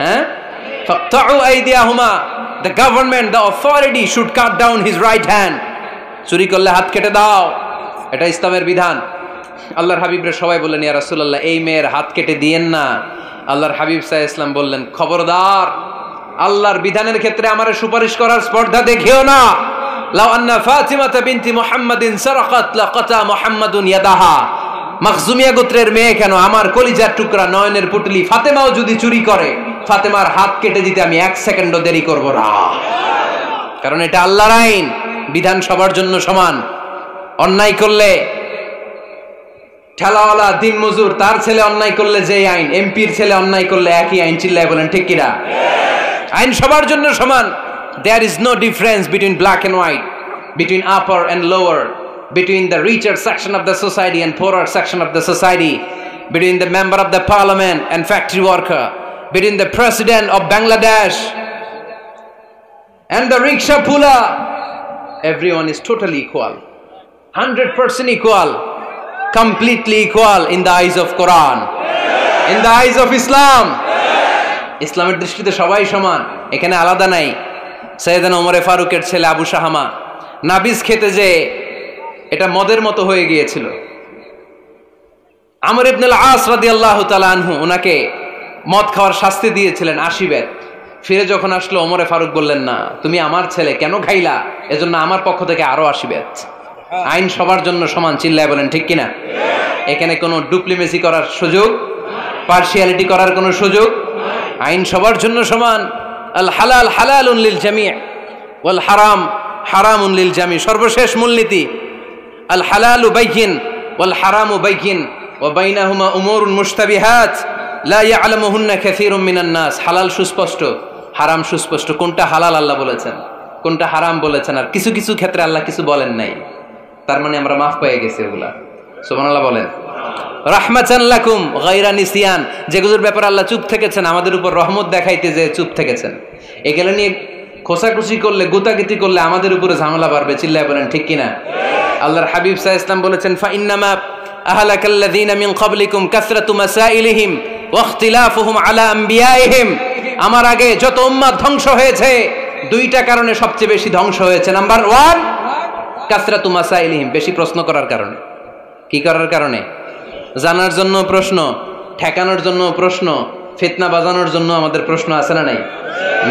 হ্যাঁ, ফাকতাউ আইদিয়াহুমা, the government, the authority should cut down his right hand. চুরি করলে হাত কেটে দাও, এটা ইসলামের বিধান। আল্লাহর হাবিবরে সবাই বললেন, ইয়া রাসূলুল্লাহ এই মেয়ের হাত কেটে দিয়েন না। আল্লাহর হাবিব সাল্লাল্লাহু আলাইহি ওয়াসাল্লাম বললেন, খবরদার, আল্লাহর বিধানের ক্ষেত্রে আমারে সুপারিশ করার স্পর্ধা দেখিও না। লাউ আন্না ফাতিমাতা বিনতি মুহাম্মাদিন সারাকাত লাকাতা মুহাম্মাদুন ইয়াদাহা। মাখজুমিয়া গোত্রের মেয়ে কেন, আমার কলিজার টুকরা নয়নের পুটলি ফাতেমাও যদি চুরি করে, ফাতেমার হাত কেটে দিতে আমি 1 সেকেন্ডও দেরি করব না। কারণ এটা আল্লাহর আইন, বিধান সবার জন্য সমান। অন্যায় করলে ঠেলাওয়ালা দিন মজুর তার ছেলে অন্যায় করলে যে আইন, এমপির ছেলে অন্যায় করলে একই আইন। চিল্লায় বলেন ঠিক কিনা? আইন সবার জন্য সমান। There is no difference between black and white, between upper and lower, between the richer section of the society and poorer section of the society, between the member of the parliament and factory worker, between the president of Bangladesh and the rickshaw puller. Everyone is totally equal, 100% equal, completely equal in the eyes of Quran, in the eyes of Islam. ইসলামের দৃষ্টিতে সবাই সমান, এখানে আলাদা নাই। সৈয়দনা ওমরে ফারুকের ছেলে আবু শাহামা নাবিজ খেতে যে এটা মদের মতো হয়ে গিয়েছিল। আমর ইবনে আল আস রাদিয়াল্লাহু তাআলা আনহু ওনাকে মদ খাওয়ার শাস্তি দিয়েছিলেন 80 বেত। ফিরে যখন আসলো, ওমরে ফারুক বললেন, না, তুমি আমার ছেলে কেন খাইলা, এজন্য আমার পক্ষ থেকে আরো 80 বেত। আইন সবার জন্য সমান। চিল্লায় বলেন ঠিক কিনা? এখানে কোনো ডুপ্লিমেসি করার সুযোগ, পার্সিয়ালিটি করার কোনো সুযোগ, আইন সবার জন্য সমান। আল হালাল হালালুন লিল জামি' ওয়াল হারাম হারামুন লিল জামি'। সর্বশেষ মূলনীতি, আল হালালু বাইয়িন ওয়াল হারামু বাইয়িন ওয়া বাইনাহুমা উমুরুন মুশতাবিহাত লা ইয়ালামুহুন্না কাসীরুম মিনান নাস। হালাল সুস্পষ্ট, হারাম সুস্পষ্ট। কোনটা হালাল আল্লাহ বলেছেন, কোনটা হারাম বলেছেন, আর কিছু কিছু ক্ষেত্রে আল্লাহ কিছু বলেন নাই, তার মানে আমরা মাফ পেয়ে গেছি ওগুলা। সুবহানাল্লাহ বলেন। রাহমাতান লাকুম গায়রা নিসিয়ান, যেগুলোর ব্যাপারে আল্লাহ চুপ থেকেছেন, আমাদের উপর রহমত দেখাইতে যে চুপ থেকেছেন। এগুলো নিয়ে খোসাখুশি করলে, গুতাগুতি করলে আমাদের উপরে ঝামেলা বাড়বে। চিল্লায় বলেন ঠিক কিনা? আল্লাহর হাবিব সাল্লাল্লাহু আলাইহি ওয়াসাল্লাম বলেছেন, ফা ইন্নামা আহলাকাল্লাযীনা মিন ক্বাবলিকুম কাসরাতু মাসাইলিহিম ওয়া ইখতিলাফুহুম আলা আমবিয়াইহিম। আমার আগে যত উম্মাত ধ্বংস হয়েছে, 2টা কারণে সবচেয়ে বেশি ধ্বংস হয়েছে। নাম্বার 1, কাসরাতু মাসাইলিহিম, বেশি প্রশ্ন করার কারণে। কি করার কারণে? জানার জন্য প্রশ্ন, ঠেকানোর জন্য প্রশ্ন, ফিতনা বাজানোর জন্য আমাদের প্রশ্ন আছে না নাই?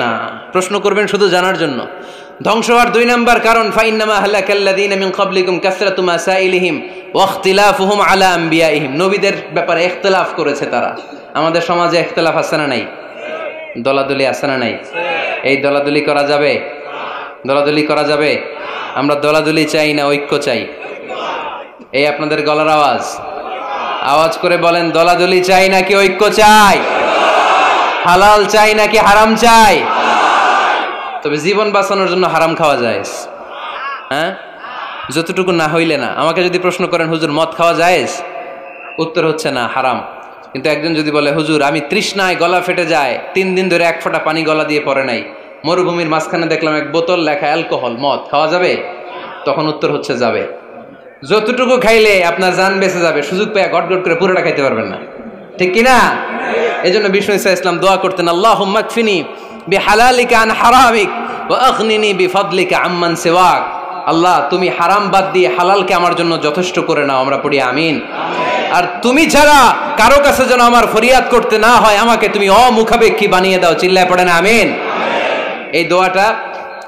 না, প্রশ্ন করবেন শুধু জানার জন্য। ধ্বংস হওয়ার 2 নাম্বার কারণ ফাইন্নামা হালাকাল্লাযীনা মিন ক্বাবলিকুম কাসরাতু মাসাইলিহিম ওয়া ইখতিলাফুহুম আলা আমবিয়াইহিম। নবীদের ব্যাপারে ইখতিলাফ করেছে তারা। আমাদের সমাজে ইখতিলাফ আছে না নাই? দলাদলি আছে না নাই? এই দলাদলি করা যাবে? দলাদলি করা যাবে? আমরা দলাদলি চাই না ঐক্য চাই? এই আপনাদের গলার আওয়াজ, আওয়াজ করে বলেন, দলাদলি চাই নাকি ঐক্য চাই? হালাল চাই নাকি হারাম চাই? তবে জীবন বাঁচানোর জন্য হারাম খাওয়া যায়, হ্যাঁ, যতটুকু না হইলে না। আমাকে যদি প্রশ্ন করেন হুজুর মদ খাওয়া যায়, উত্তর হচ্ছে না, হারাম। কিন্তু একজন যদি বলে হুজুর আমি তৃষ্ণায় গলা ফেটে যায়, 3 দিন ধরে 1 ফোঁটা পানি গলা দিয়ে পড়ে নাই, মরুভূমির মাঝখানে দেখলাম 1 বোতল লেখা অ্যালকোহল, মদ খাওয়া যাবে? তখন উত্তর হচ্ছে যাবে। যতটুকু খাইলে আপনার জান বেঁচে যাবে, সুযোগ পেয়ে গট গট করে পুরোটা খাইতে পারবেন না, ঠিক কিনা? এই জন্য বিষ্ণু ইসা ইসলাম দোয়া করতেন, আল্লাহুম্মা কফিনি বিহালালিকা আন হারামিক ওয়া আগনিনি বিফাদলিকা আম্মান সিওয়াক। আল্লাহ তুমি হারাম বাদ দিয়ে হালালকে আমার জন্য যথেষ্ট করে নাও। আমরা পড়ি আমিন। আর তুমি ছাড়া কারো কাছে যেন আমার ফরিয়াদ করতে না হয়, আমাকে তুমি অমুখাপেক্ষী বানিয়ে দাও। চিল্লায় পড়েন আমিন। এই দোয়াটা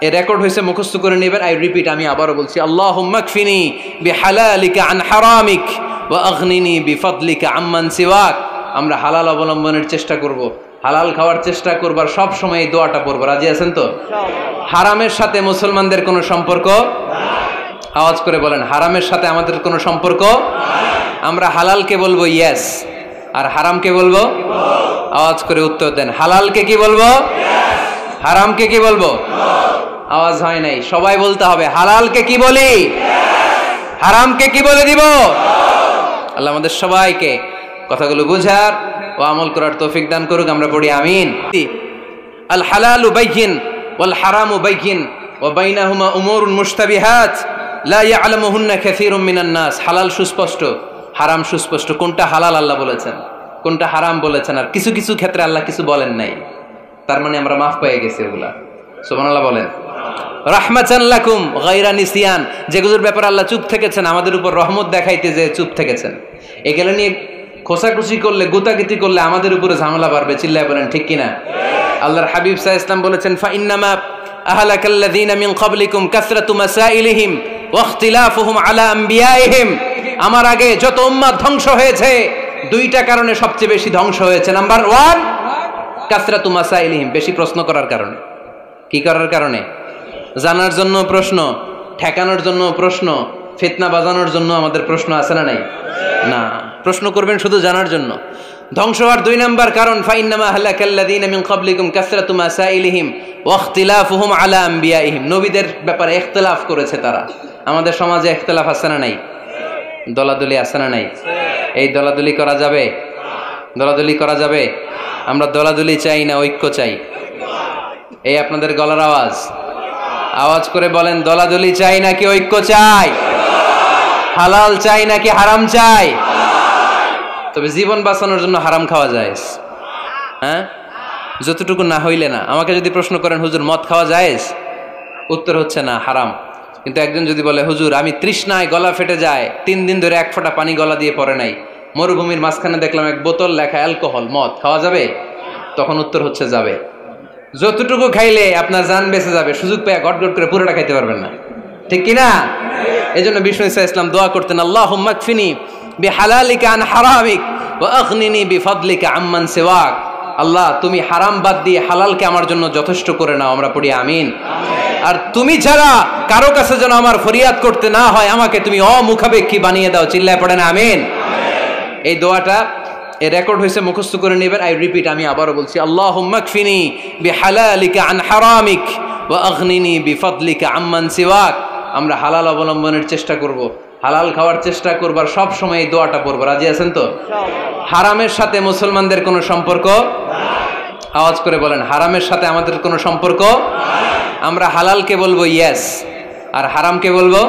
এই রেকর্ড হয়েছে, মুখস্থ করে নেবেন। আই রিপিট, আমি আবারও বলছি, আল্লাহুম্মা কফিনি বিহালালিকা আন হারামিক ওয়া আগনিনি বিফাদলিকা আম্মান সিওয়াক। আমরা হালাল অবলম্বনের চেষ্টা করব, হালাল খাওয়ার চেষ্টা করবার সব সময় এই দোয়াটা পড়বো। রাজি আছেন তো? হারামের সাথে মুসলমানদের কোনো সম্পর্ক? আওয়াজ করে বলেন, হারামের সাথে আমাদের কোনো সম্পর্ক? আমরা হালালকে বলবো ইয়েস, আর হারামকে বলবো? আওয়াজ করে উত্তর দেন, হালালকে কি বলবো, হারামকে কি বলবো? আওয়াজ হয় নাই, সবাই বলতে হবে, হালালকে কি বলি, হারামকে কি বলে দিব? আল্লাহ আমাদের সবাইকে কথাগুলো বুঝার ও আমল করার তৌফিক দান করুক। আমরা পড়ি আমিন। আল হালালু বাইয়িন ওয়াল হারামু বাইয়িন ওয়া বাইনাহুমা উমুরুন মুশতাবিহাত লা ইয়ালামুহুন্না কাসীরুম মিনান নাস। হালাল সুস্পষ্ট, হারাম সুস্পষ্ট। কোনটা হালাল আল্লাহ বলেছেন, কোনটা হারাম বলেছেন, আর কিছু কিছু ক্ষেত্রে আল্লাহ কিছু বলেন নাই, তার মানে আমরা মাফ পেয়ে গেছি ওগুলা। সুবহানাল্লাহ বলেন। রাহমাতান লাকুম গায়রা নিসিয়ান, যেগুলোর ব্যাপারে আল্লাহ চুপ থেকেছেন, আমাদের উপর রহমত দেখাইতে যে চুপ থেকেছেন। এগুলো নিয়ে খোসাখুশি করলে, গুতাগুতি করলে আমাদের উপরে ঝামেলা বাড়বে। চিল্লায় বলেন ঠিক কিনা? আল্লাহর হাবিব সাল্লাল্লাহু আলাইহি ওয়াসাল্লাম বলেছেন, ফাইন্নামা আহলাকাল্লাযীনা মিন ক্বাবলিকুম কাসরাতু মাসাইলিহিম ওয়া ইখতিলাফুহুম আলা আমবিয়াইহিম। আমার আগে যত উম্মাত ধ্বংস হয়েছে, 2টা কারণে সবচেয়ে বেশি ধ্বংস হয়েছে। নাম্বার 1, কাসরাতু মাসাইলিহিম, বেশি প্রশ্ন করার কারণে। কি করার কারণে? জানার জন্য প্রশ্ন, ঠেকানোর জন্য প্রশ্ন, ফিতনা বাজানোর জন্য আমাদের প্রশ্ন আছে না নাই? না, প্রশ্ন করবেন শুধু জানার জন্য। ধ্বংস হওয়ার 2 নাম্বার কারণ ফাইন্নামা হালাকাল্লাযীনা মিন ক্বাবলিকুম কাসরাতু মাসাইলিহিম ওয়া ইখতিলাফুহুম আলা আমবিয়াইহিম। নবীদের ব্যাপারে ইখতিলাফ করেছে তারা। আমাদের সমাজে ইখতিলাফ আছে না নাই? দলাদলি আছে না নাই? এই দলাদলি করা যাবে? দলাদলি করা যাবে? আমরা দলাদলি চাই না ঐক্য চাই? এই আপনাদের গলার আওয়াজ, আওয়াজ করে বলেন, দলাদলি চাই নাকি ঐক্য চাই? হালাল চাই নাকি হারাম চাই? তবে জীবন বাঁচানোর জন্য হারাম খাওয়া যায়, হ্যাঁ, যতটুকু না হইলে না। আমাকে যদি প্রশ্ন করেন হুজুর মদ খাওয়া যায়, উত্তর হচ্ছে না, হারাম। কিন্তু একজন যদি বলে হুজুর আমি তৃষ্ণায় গলা ফেটে যায়, 3 দিন ধরে 1 ফোঁটা পানি গলা দিয়ে পড়ে নাই, মরুভূমির মাঝখানে দেখলাম 1 বোতল লেখা অ্যালকোহল, মদ খাওয়া যাবে? তখন উত্তর হচ্ছে যাবে। যতটুকু খাইলে আপনার জান বেঁচে যাবে, সুযোগ পেয়ে গট গট করে পুরোটা খাইতে পারবেন না, ঠিক কিনা? এই জন্য বিষ্ণু ইসা ইসলাম দোয়া করতেন, আল্লাহুম্মা কফিনি বিহালালিকা আন হারামিক ওয়া আগনিনি বিফাদলিকা আম্মান সিওয়াক। আল্লাহ তুমি হারাম বাদ দিয়ে হালালকে আমার জন্য যথেষ্ট করে নাও। আমরা পড়ি আমিন। আর তুমি ছাড়া কারো কাছে যেন আমার ফরিয়াদ করতে না হয়, আমাকে তুমি অমুখাপেক্ষী বানিয়ে দাও। চিল্লায় পড়েন আমিন। এই দোয়াটা এই রেকর্ড হয়েছে, মুখস্থ করে নেবেন। আই রিপিট, আমি আবারও বলছি, আল্লাহুম্মা কফিনি বিহালালিকা আন হারামিক ওয়া আগনিনি বিফাদলিকা আম্মান সিওয়াক। আমরা হালাল অবলম্বনের চেষ্টা করব, হালাল খাওয়ার চেষ্টা করবার সব সময় এই দোয়াটা পড়বো। রাজি আছেন তো? হারামের সাথে মুসলমানদের কোনো সম্পর্ক? আওয়াজ করে বলেন, হারামের সাথে আমাদের কোনো সম্পর্ক? আমরা হালালকে বলবো ইয়েস, আর হারামকে বলবো?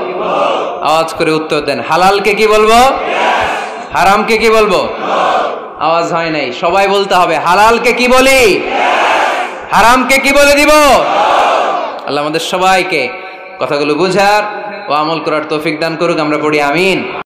আওয়াজ করে উত্তর দেন, হালালকে কি বলবো, হারামকে কি বলবো? আওয়াজ হয় নাই, সবাই বলতে হবে, হালালকে কি বলি, হারামকে কি বলে দিব? আল্লাহ আমাদের সবাইকে কথাগুলো বুঝার ও আমল করার তৌফিক দান করুক। আমরা পড়ি আমিন।